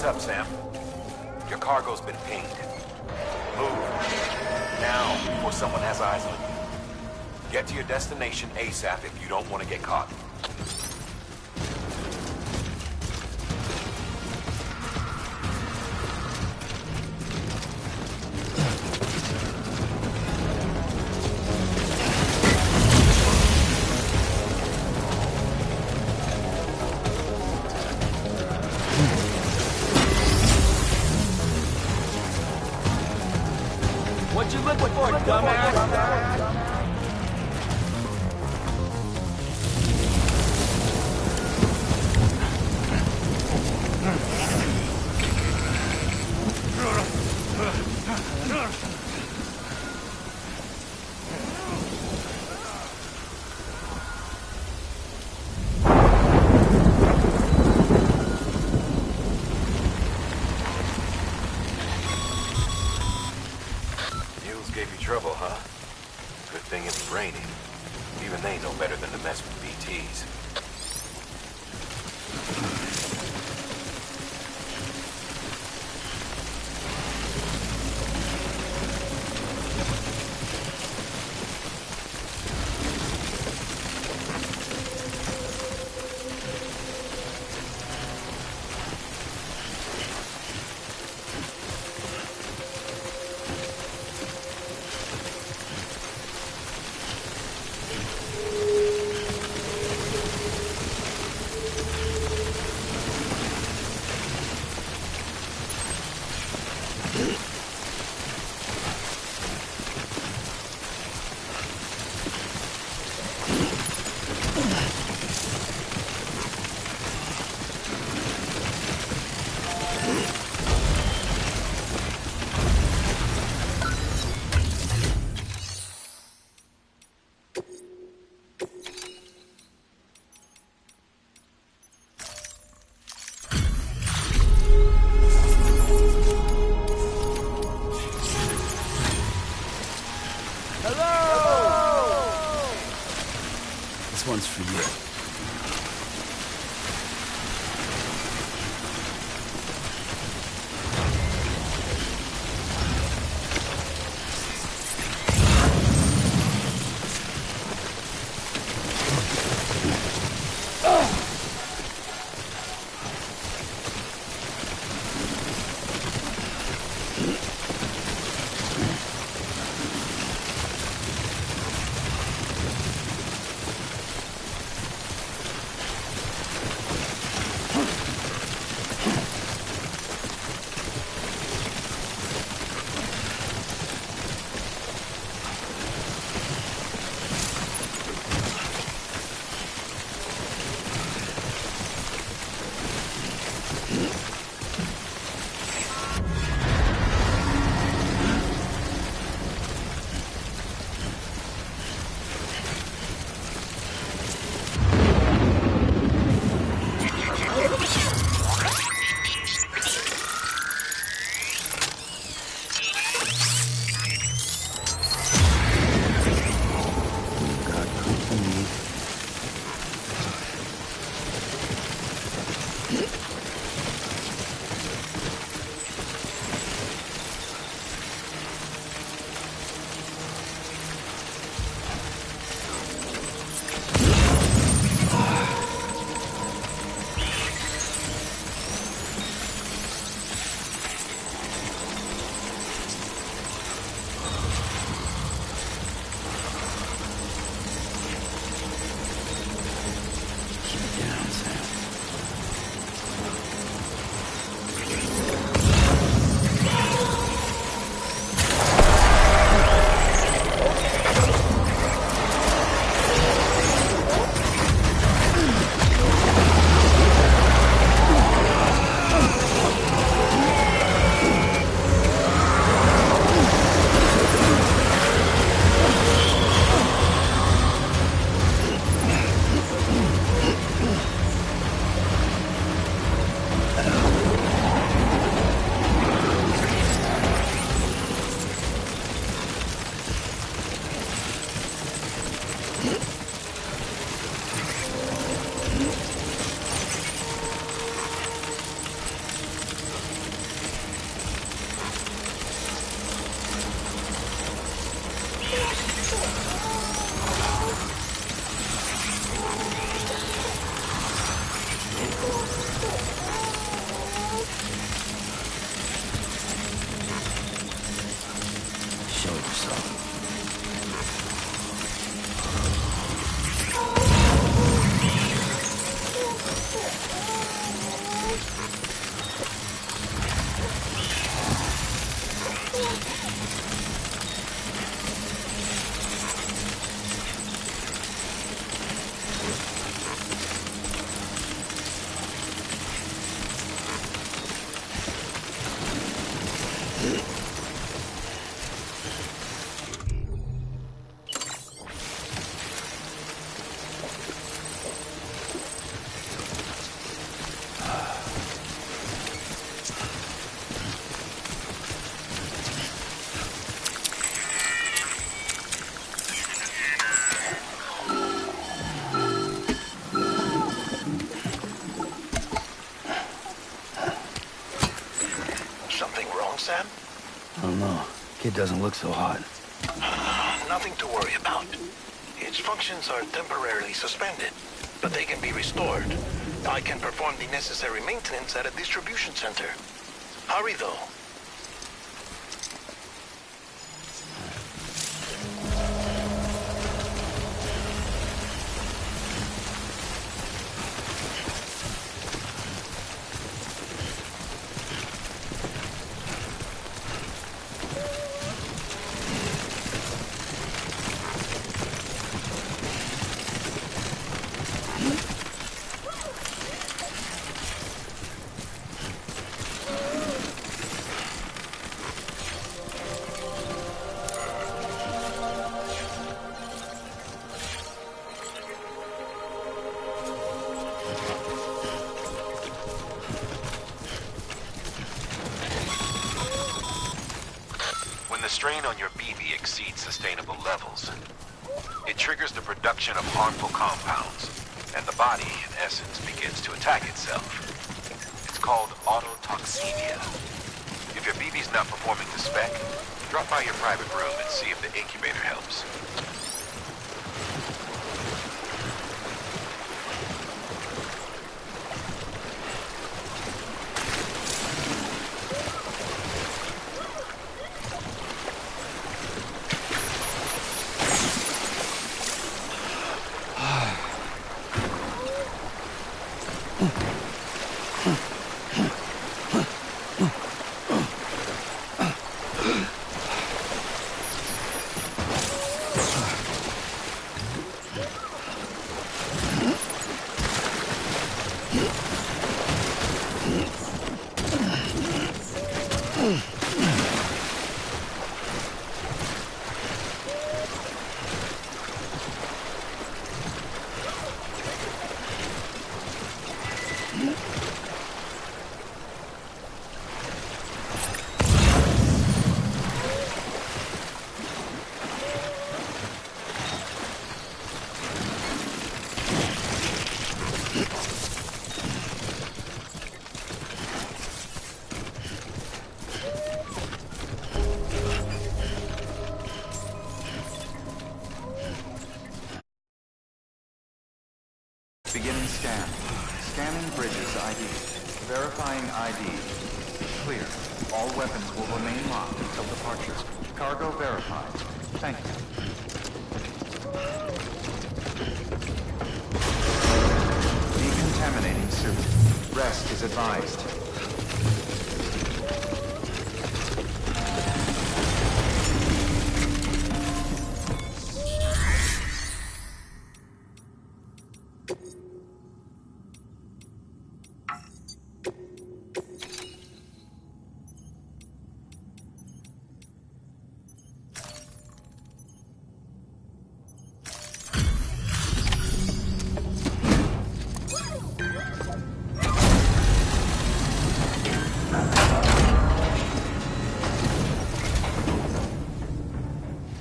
Up, Sam. Your cargo's been pinged. Move. Now, before someone has eyes on you. Get to your destination ASAP if you don't want to get caught. What you looking for, dumbass? Gave you trouble, huh? Good thing it's raining. Even they know better than to mess with BTs. This one's for you. don't know. Kid doesn't look so hot. Nothing to worry about. Its functions are temporarily suspended, but they can be restored. I can perform the necessary maintenance at a distribution center. Hurry, though. The strain on your BB exceeds sustainable levels. It triggers the production of harmful compounds, and the body, in essence, begins to attack itself. It's called autotoxemia. If your BB's not performing to spec, drop by your private room and see if the incubator helps. Beginning scan. Scanning bridges ID. Verifying ID. Clear. All weapons will remain locked until departure. Cargo verified. Thank you. Decontaminating suit. Rest is advised.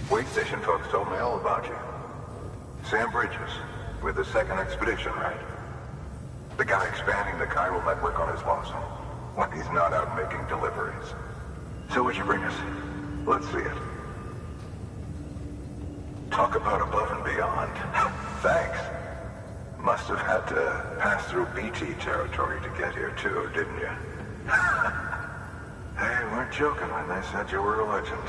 Wait station folks told me all about you. Sam Bridges, with the second expedition, right? The guy expanding the chiral network on his lonesome, when he's not out making deliveries. So what'd you bring us? Let's see it. Talk about above and beyond. Thanks. Must have had to pass through BT territory to get here too, didn't you? They weren't joking when they said you were a legend.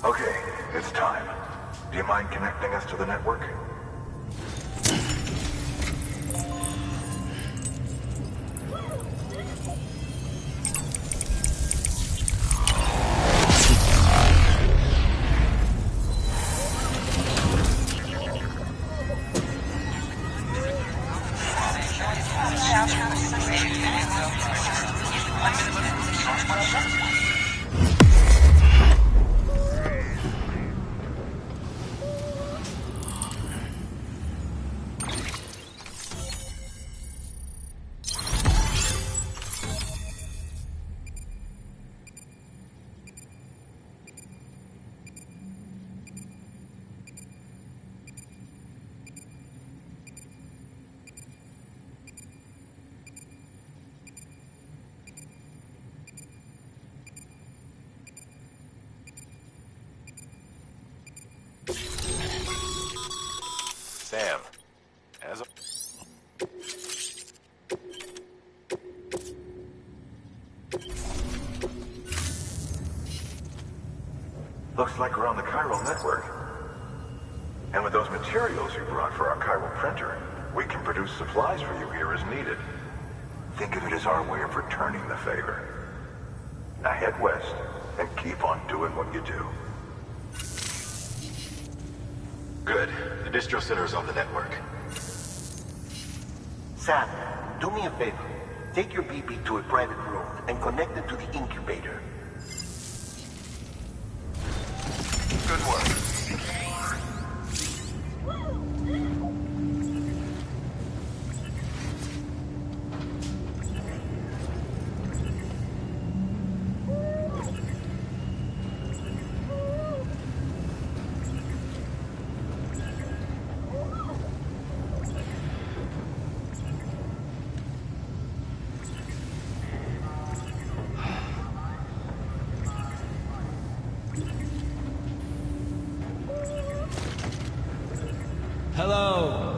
Okay, it's time. Do you mind connecting us to the network? Sam, as a... Looks like we're on the chiral network. And with those materials you brought for our chiral printer, we can produce supplies for you here as needed. Think of it as our way of returning the favor. Now head west and keep on doing what you do. Good. The distro center is on the network. Sam, do me a favor. Take your BB to a private room and connect it to the incubator. Good work. Hello.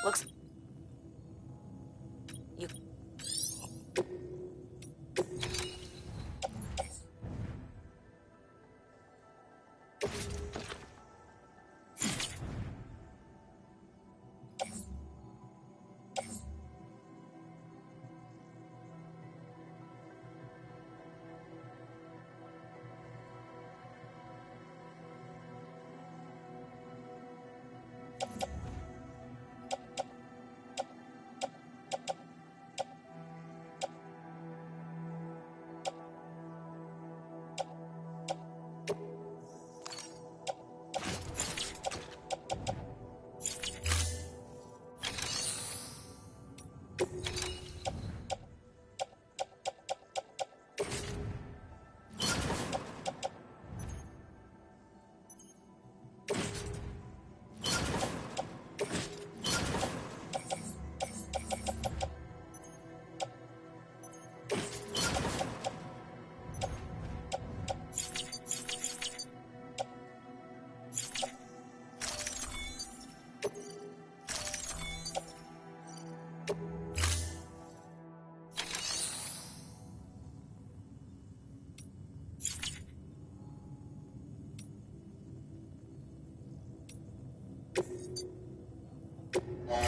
Looks... You...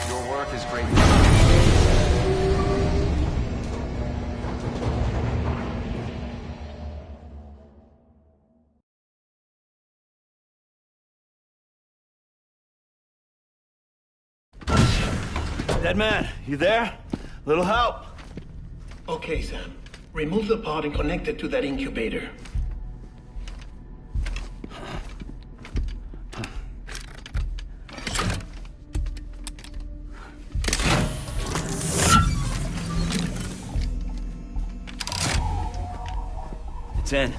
Your work is great. Dead man, you there? Little help? Okay, Sam. Remove the pod and connect it to that incubator. It's in.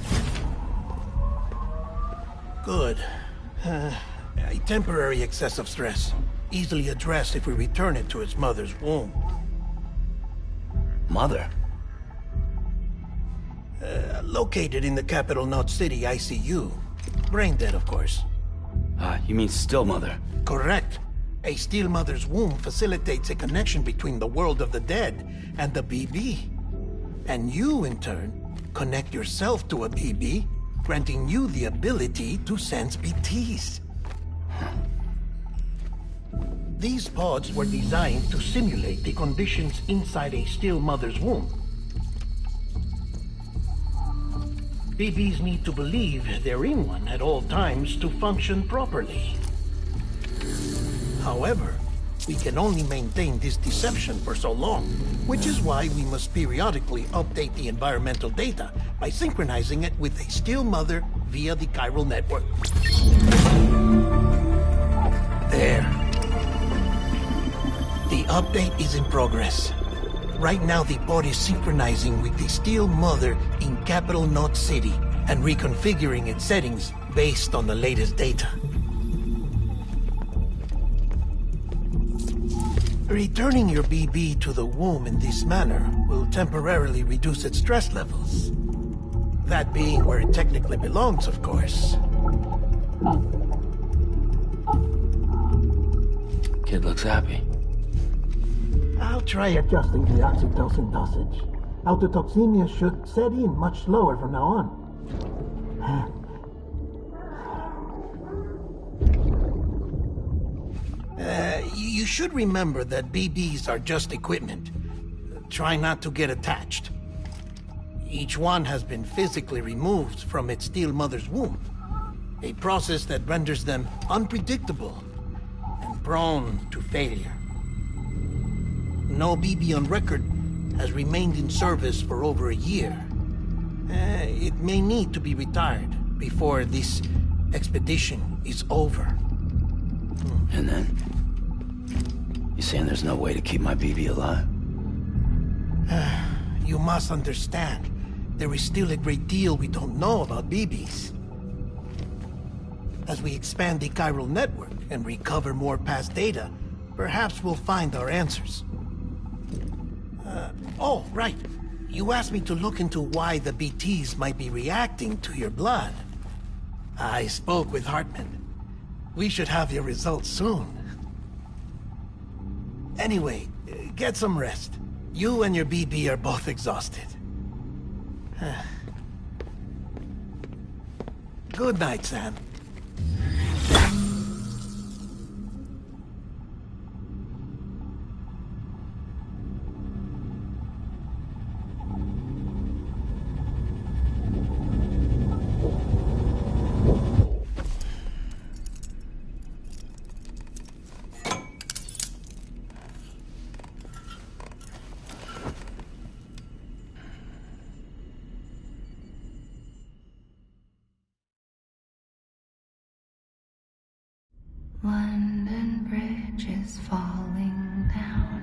Good. A temporary excessive stress. Easily addressed if we return it to its mother's womb. Mother? Located in the capital Knot City ICU. Brain dead, of course. You mean still mother? Correct. A still mother's womb facilitates a connection between the world of the dead and the BB. And you, in turn, connect yourself to a BB, granting you the ability to sense BTs. These pods were designed to simulate the conditions inside a still mother's womb. BBs need to believe they're in one at all times to function properly. However, we can only maintain this deception for so long, which is why we must periodically update the environmental data by synchronizing it with a still mother via the chiral network. There. The update is in progress. Right now, the pod is synchronizing with the still mother in capital Knot City and reconfiguring its settings based on the latest data. Returning your BB to the womb in this manner will temporarily reduce its stress levels. That being where it technically belongs, of course. Kid looks happy. I'll try adjusting the oxytocin dosage. Autotoxemia should set in much slower from now on. You should remember that BBs are just equipment. Try not to get attached. Each one has been physically removed from its still mother's womb. A process that renders them unpredictable and prone to failure. No BB on record has remained in service for over a year. It may need to be retired before this expedition is over. And then? You saying there's no way to keep my BB alive? You must understand, there is still a great deal we don't know about BBs. As we expand the chiral network and recover more past data, perhaps we'll find our answers. Oh, right. You asked me to look into why the BTs might be reacting to your blood. I spoke with Hartman. We should have your results soon. Anyway, get some rest. You and your BB are both exhausted. Good night, Sam. London Bridge is falling down,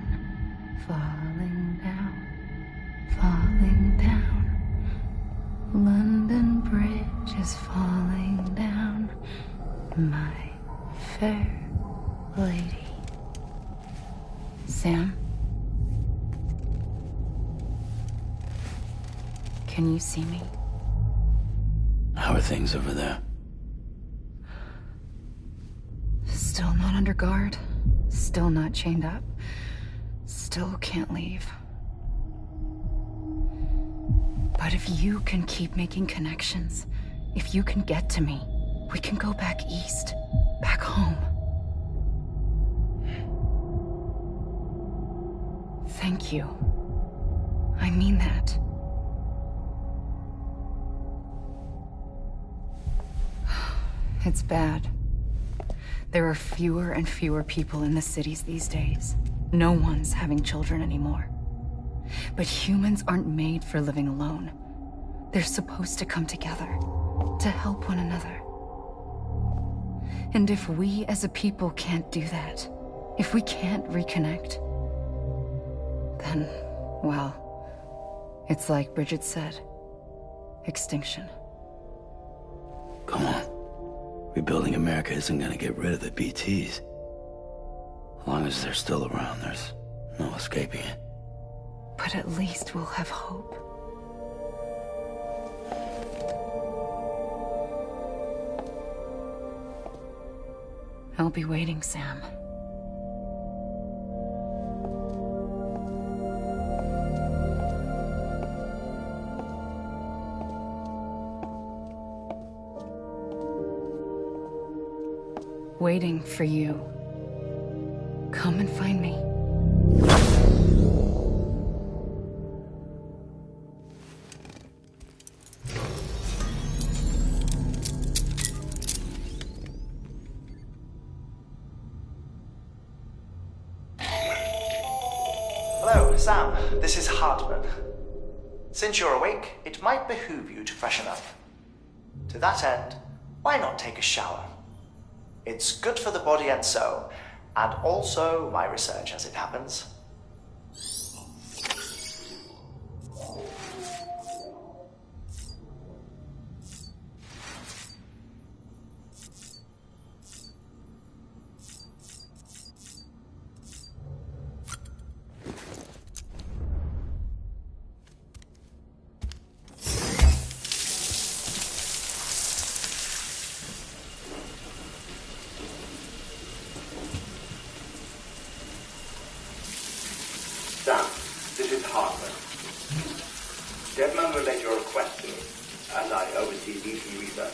falling down, falling down. London Bridge is falling down, my fair lady. Sam? Can you see me? How are things over there? Still not under guard, still not chained up, still can't leave. But if you can keep making connections, if you can get to me, we can go back east, back home. Thank you. I mean that. It's bad. There are fewer and fewer people in the cities these days. No one's having children anymore. But humans aren't made for living alone. They're supposed to come together, to help one another. And if we as a people can't do that, if we can't reconnect, then, well, it's like Bridget said, extinction. Come on. Rebuilding America isn't gonna get rid of the BTs. As long as they're still around, there's no escaping it. But at least we'll have hope. I'll be waiting, Sam. Waiting for you. Come and find me. Hello, Sam. This is Hartman. Since you're awake, it might behoove you to freshen up. To that end, why not take a shower? It's good for the body and soul, and also my research as it happens. Sam, this is Hartman. Deadman relayed your request to me, as I oversee BT research.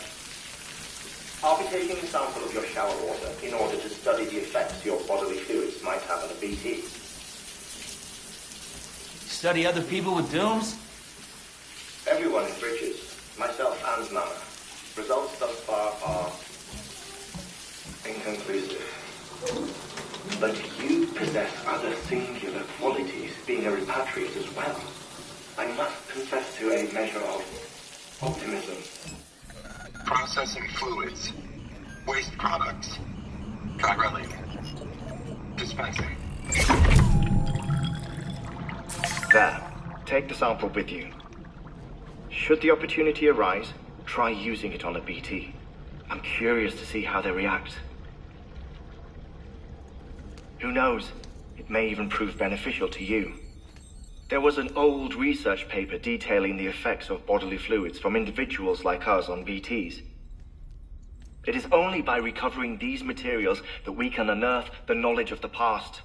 I'll be taking a sample of your shower water in order to study the effects your bodily fluids might have on a BT. Study other people with dooms? Everyone in Bridges, myself and Mama. Results thus far are inconclusive. But you possess other singular qualities, being a repatriate as well. I must confess to a measure of optimism. Processing fluids. Waste products. Try running. Dispensing. There. Take the sample with you. Should the opportunity arise, try using it on a BT. I'm curious to see how they react. Who knows? It may even prove beneficial to you. There was an old research paper detailing the effects of bodily fluids from individuals like us on BTs. It is only by recovering these materials that we can unearth the knowledge of the past.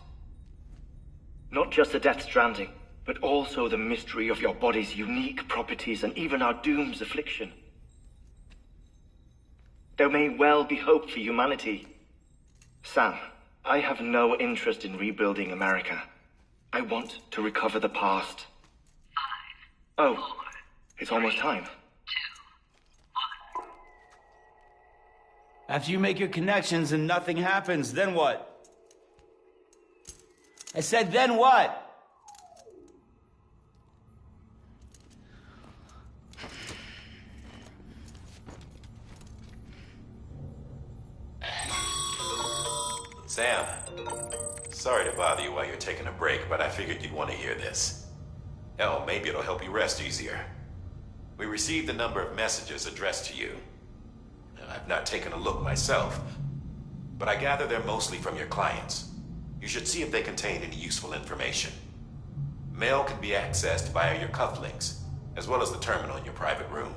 Not just the Death Stranding, but also the mystery of your body's unique properties and even our doom's affliction. There may well be hope for humanity. Sam, I have no interest in rebuilding America. I want to recover the past. 5, 4, oh, it's almost time. 2, 1. After you make your connections and nothing happens, then what? I said, then what? Sam, sorry to bother you while you're taking a break, but I figured you'd want to hear this. Hell, maybe it'll help you rest easier. We received a number of messages addressed to you. I've not taken a look myself, but I gather they're mostly from your clients. You should see if they contain any useful information. Mail can be accessed via your cufflinks, as well as the terminal in your private room.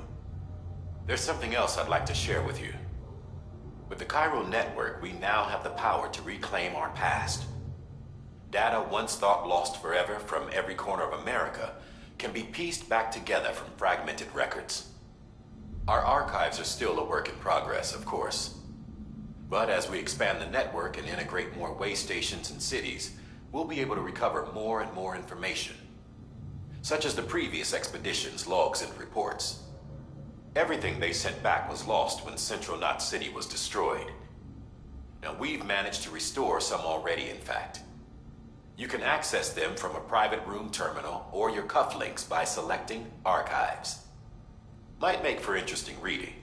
There's something else I'd like to share with you. With the Chiral network, we now have the power to reclaim our past. Data once thought lost forever from every corner of America can be pieced back together from fragmented records. Our archives are still a work in progress, of course. But as we expand the network and integrate more way stations and cities, we'll be able to recover more and more information, such as the previous expedition's logs and reports. Everything they sent back was lost when Central Knot City was destroyed. Now, we've managed to restore some already, in fact. You can access them from a private room terminal or your cufflinks by selecting Archives. Might make for interesting reading.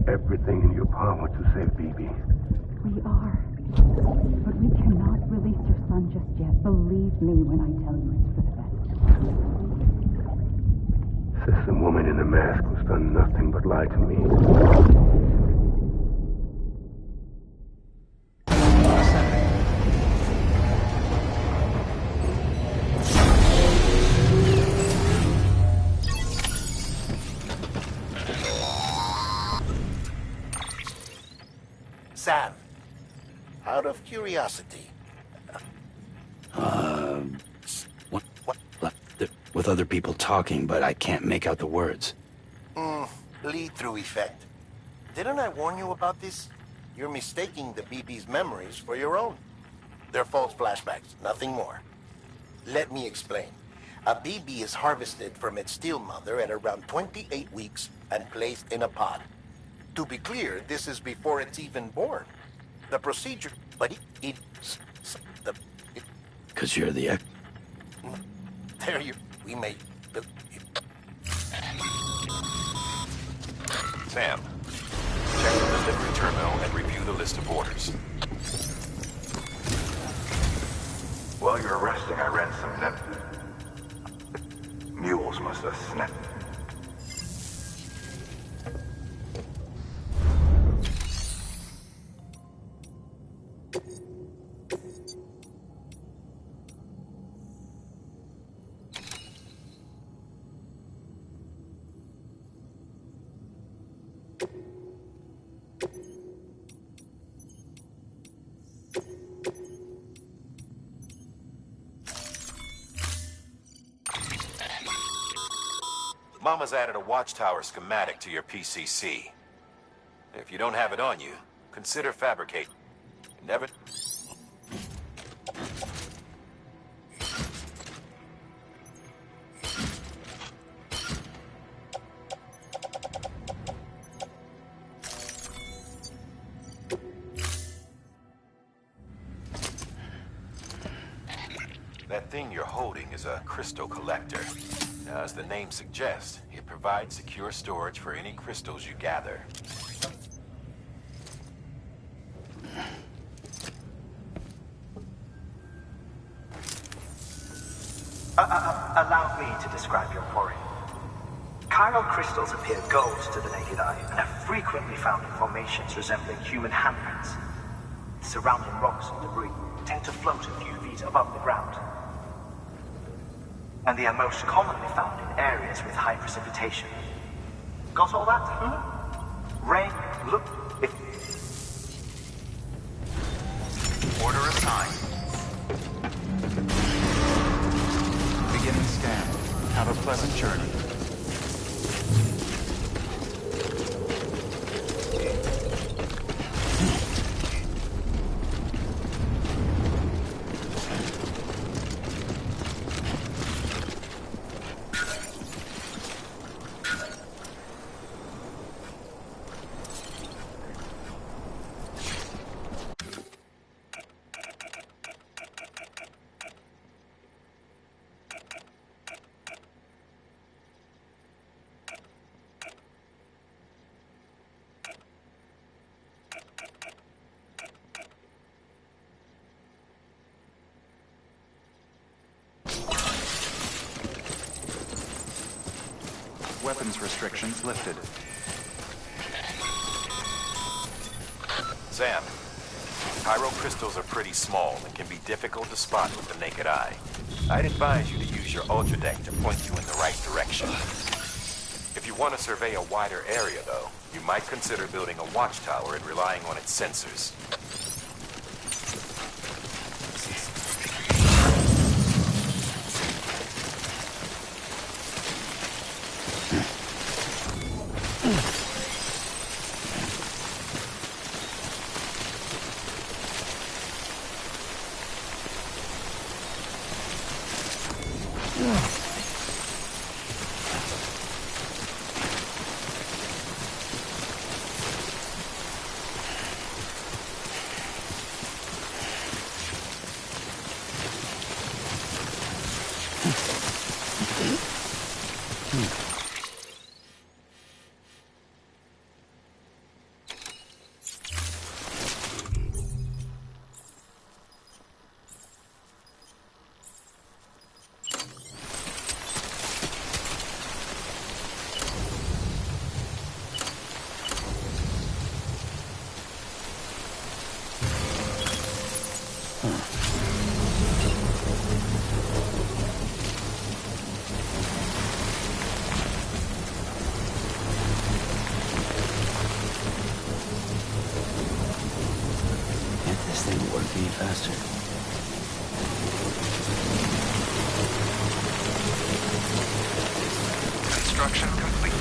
Everything in your power to save BB. We are. But we cannot release your son just yet. Believe me when I tell you it's for the best. System woman in the mask who's done nothing but lie to me. Sam, out of curiosity. With other people talking, but I can't make out the words. Lead-through effect. Didn't I warn you about this? You're mistaking the BB's memories for your own. They're false flashbacks, nothing more. Let me explain. A BB is harvested from its steel mother at around 28 weeks and placed in a pod. To be clear, this is before it's even born. The procedure, but Because you're the There we may... Sam, check the delivery terminal and review the list of orders. While you're resting, I ran some net... Mules must have snapped. Mama's added a watchtower schematic to your PCC. If you don't have it on you, consider fabricating. Never... That thing you're holding is a crystal collector. Now, as the name suggests, it provides secure storage for any crystals you gather. Allow me to describe your quarry. Chiral crystals appear gold to the naked eye and are frequently found in formations resembling human handprints. Surrounding rocks and debris tend to float a few feet above the ground. And they are most commonly found in areas with high precipitation. Got all that? Rain, look, Order assigned. Beginning scan. Have a pleasant journey. Weapons restrictions lifted. Sam, chiral crystals are pretty small and can be difficult to spot with the naked eye. I'd advise you to use your ultra deck to point you in the right direction. If you want to survey a wider area, though, you might consider building a watchtower and relying on its sensors. Faster. Construction complete.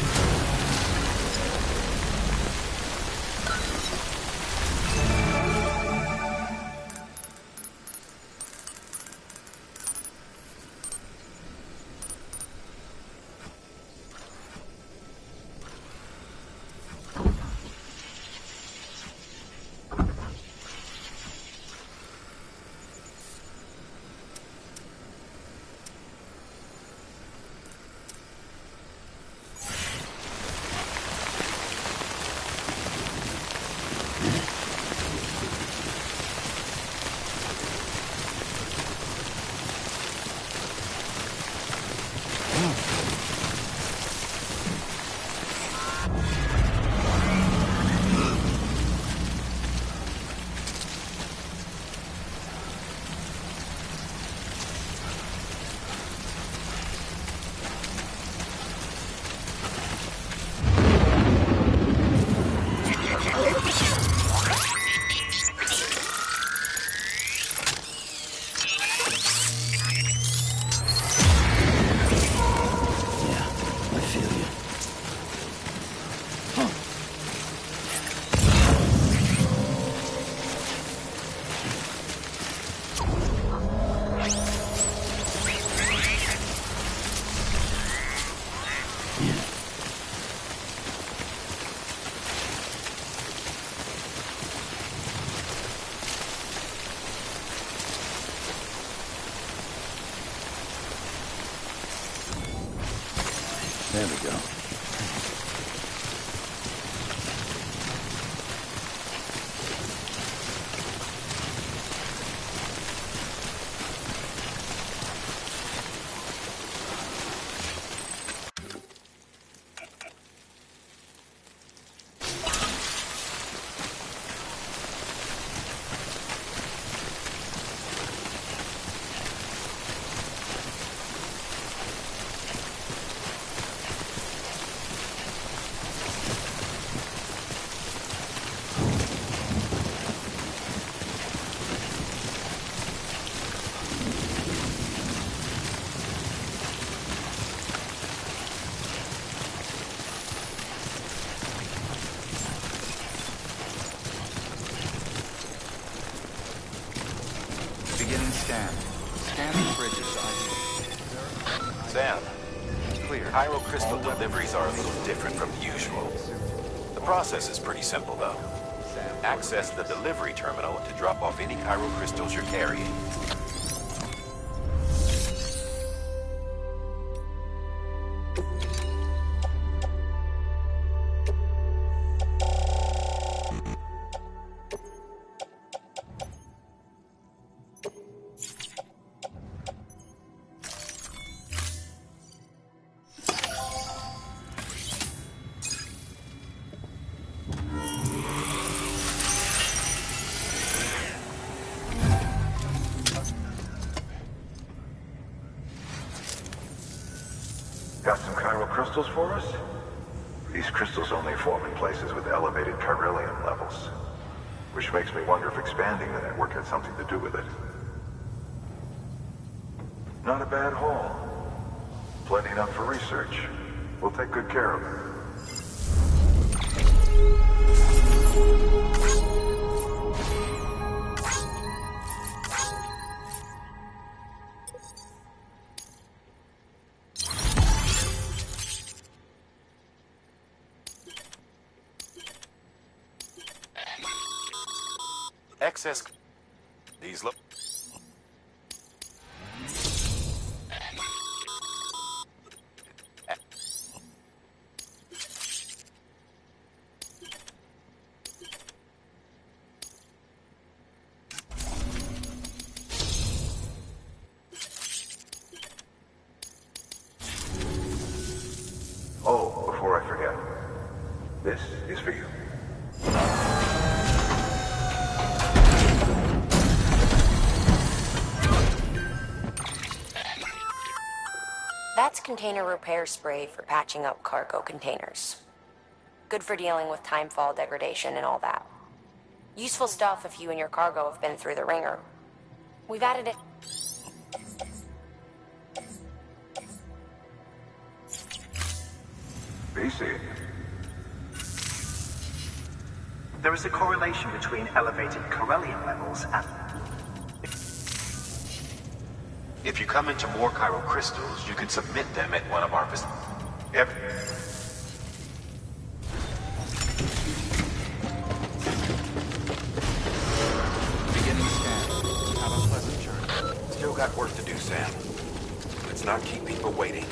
There we go. Beginning scan. Scanning bridges ID. Sam, Clear. Cairo crystal deliveries are a little different from the usual. The process is pretty simple, though. Access the delivery terminal to drop off any Cairo crystals you're carrying. Got some chiral crystals for us? These crystals only form in places with elevated chiralium levels, which makes me wonder if expanding the network had something to do with it. Not a bad haul. Plenty enough for research. We'll take good care of it. Excess... These look... Oh, before I forget, this is for you. That's container repair spray for patching up cargo containers. Good for dealing with timefall degradation and all that. Useful stuff if you and your cargo have been through the ringer. We've added it... BC. There is a correlation between elevated chiralium levels and... If you come into more chiral crystals, you can submit them at one of our Beginning scan. Have a pleasant journey. Still got work to do, Sam. Let's not keep people waiting.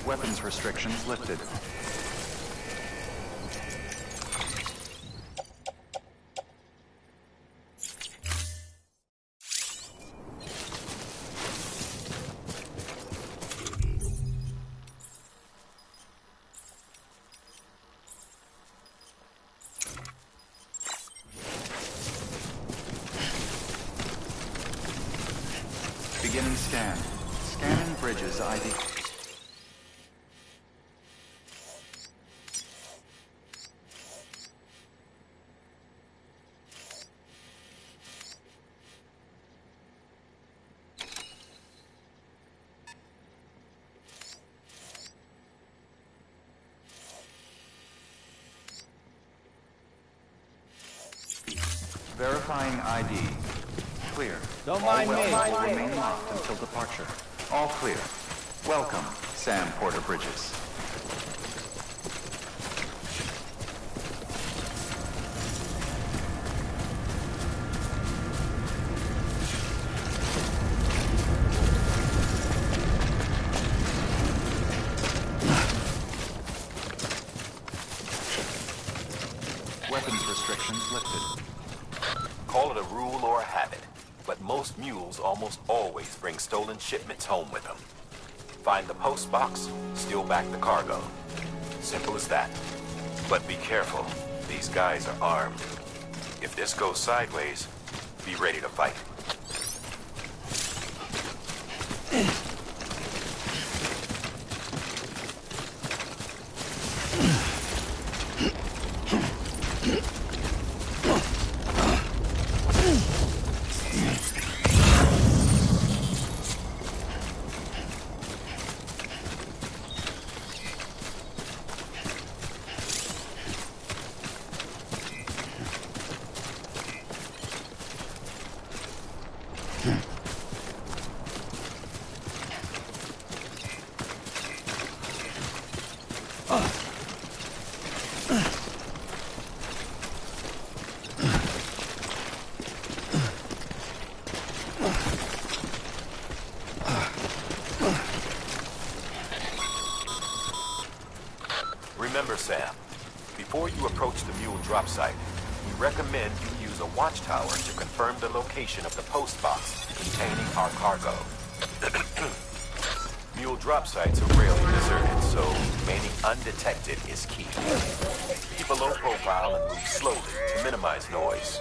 Weapons restrictions lifted. Beginning scan. Scanning bridges ID. Verifying ID. Clear. Don't All mind me. weapons will remain locked until departure. All clear. Welcome, Sam Porter Bridges. Weapons restrictions lifted. Call it a rule or a habit, but most mules almost always bring stolen shipments home with them. Find the post box, steal back the cargo. Simple as that. But be careful. These guys are armed. If this goes sideways, be ready to fight. Remember, Sam, before you approach the mule drop site, we recommend you use a watchtower to confirm the location of the post box containing our cargo. Mule drop sites are rarely deserted, so remaining undetected is key. Keep a low profile and move slowly to minimize noise.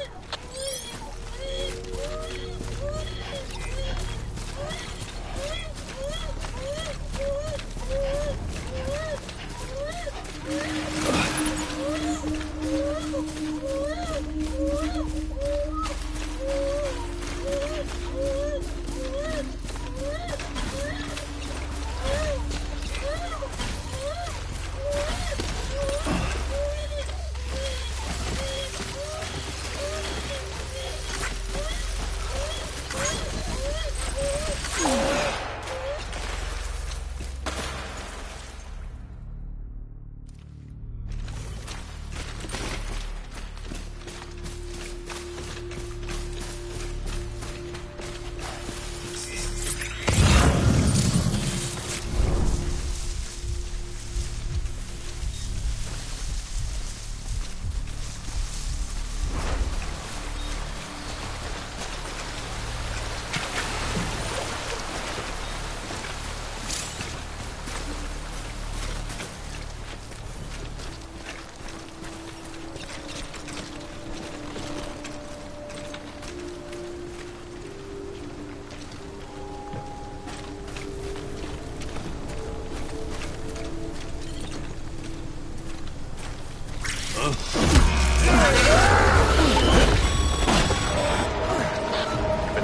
Been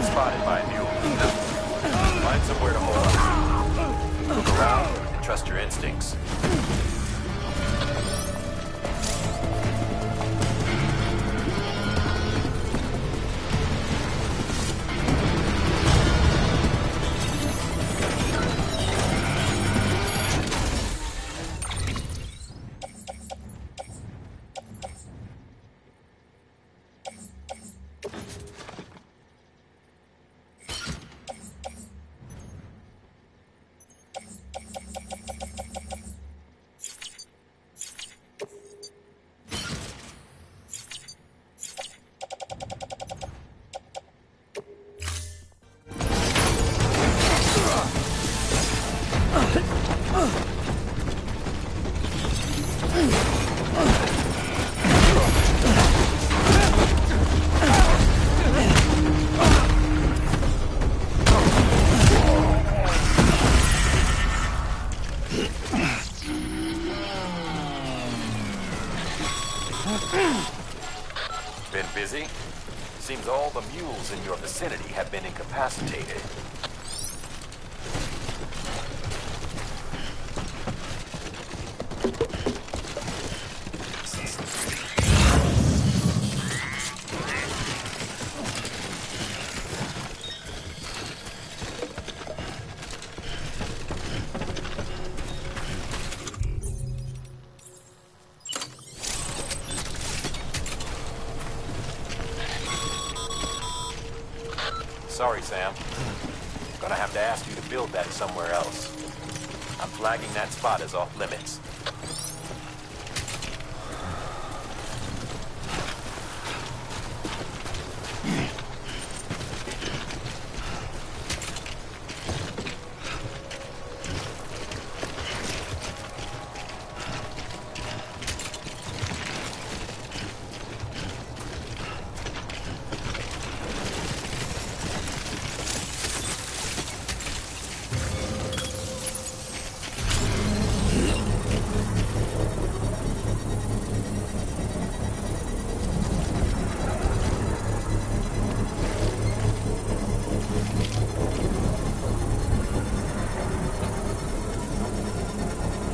spotted by a mule. Find somewhere to hold on. Look around and trust your instincts. Been busy? Seems all the mules in your vicinity have been incapacitated. Sorry, Sam. Gonna have to ask you to build that somewhere else. I'm flagging that spot as off limits.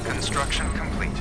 Construction complete.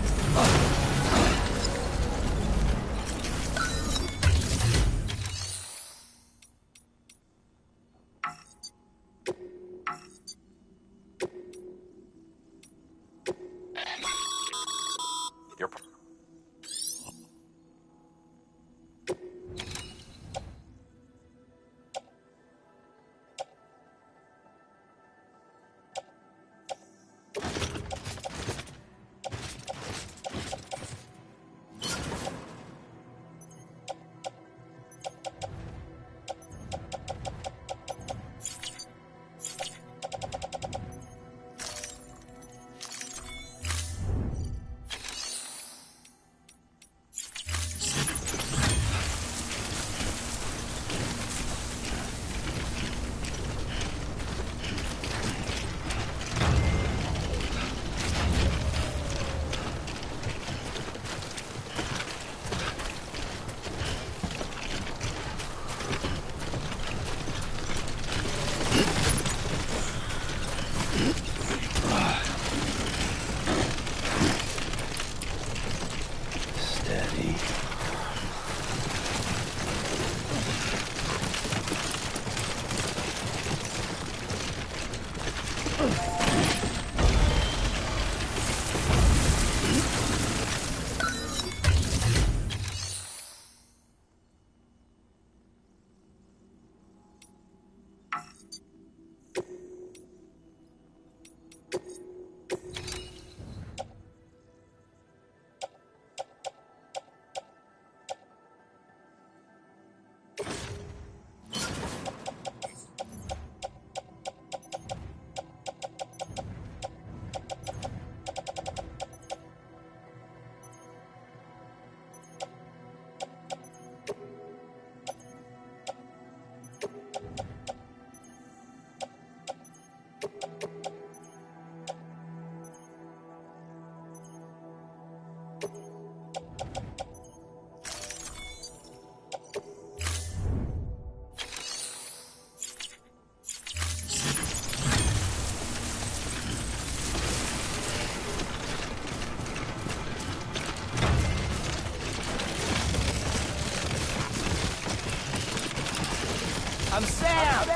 I'm Sam!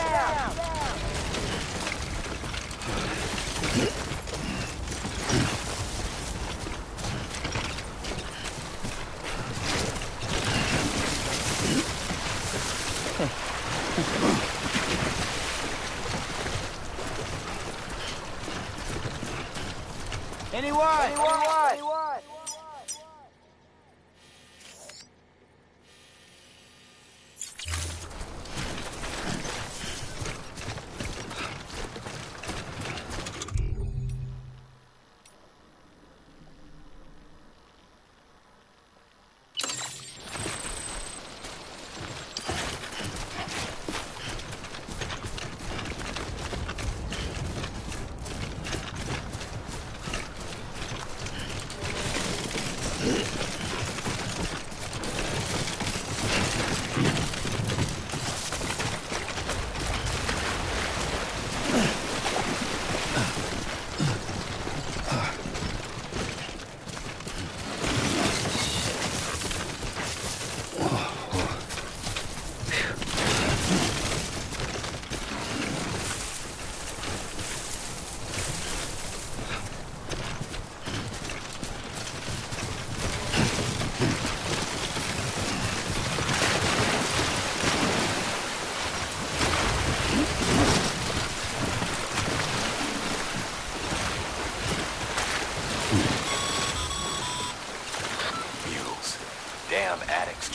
Anyone?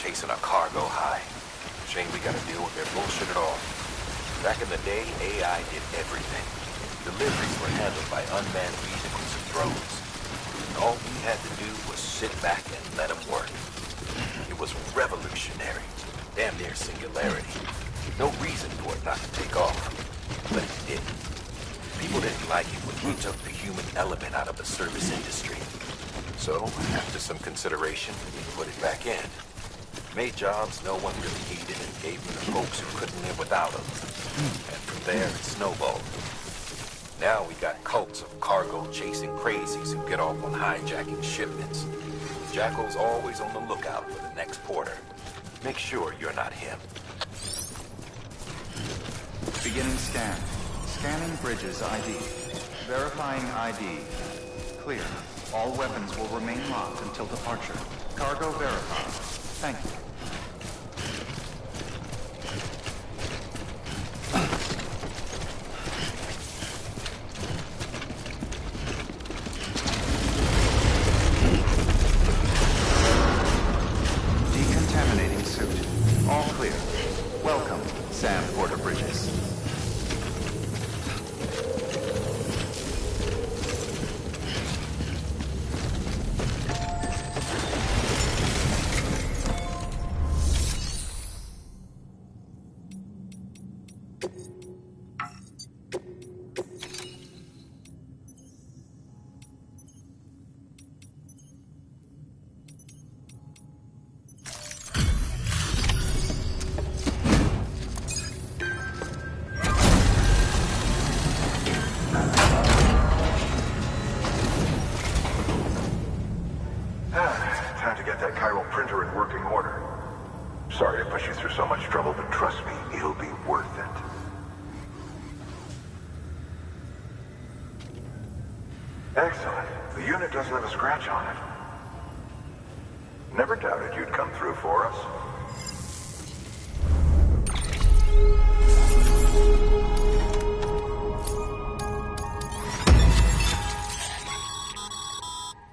chasing a cargo high. Shame we gotta deal with their bullshit at all. Back in the day, AI did everything. Deliveries were handled by unmanned vehicles and drones. And all we had to do was sit back and let them work. It was revolutionary. Damn near singularity. No reason for it not to take off. But it didn't. People didn't like it when we took the human element out of the service industry. So, after some consideration, we put it back in. Made jobs no one really needed and gave them to folks who couldn't live without them. And from there, it snowballed. Now we got cults of cargo-chasing crazies who get off on hijacking shipments. Jackal's always on the lookout for the next porter. Make sure you're not him. Beginning scan. Scanning bridges ID. Verifying ID. Clear. All weapons will remain locked until departure. Cargo verified. Thank you. Decontaminating suit. All clear. Welcome, Sam Porter Bridges. Time to get that chiral printer in working order. Sorry to push you through so much trouble, but trust me, it'll be worth it. Excellent. The unit doesn't have a scratch on it. Never doubted you'd come through for us.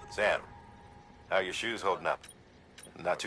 Sam, how are your shoes holding up? Not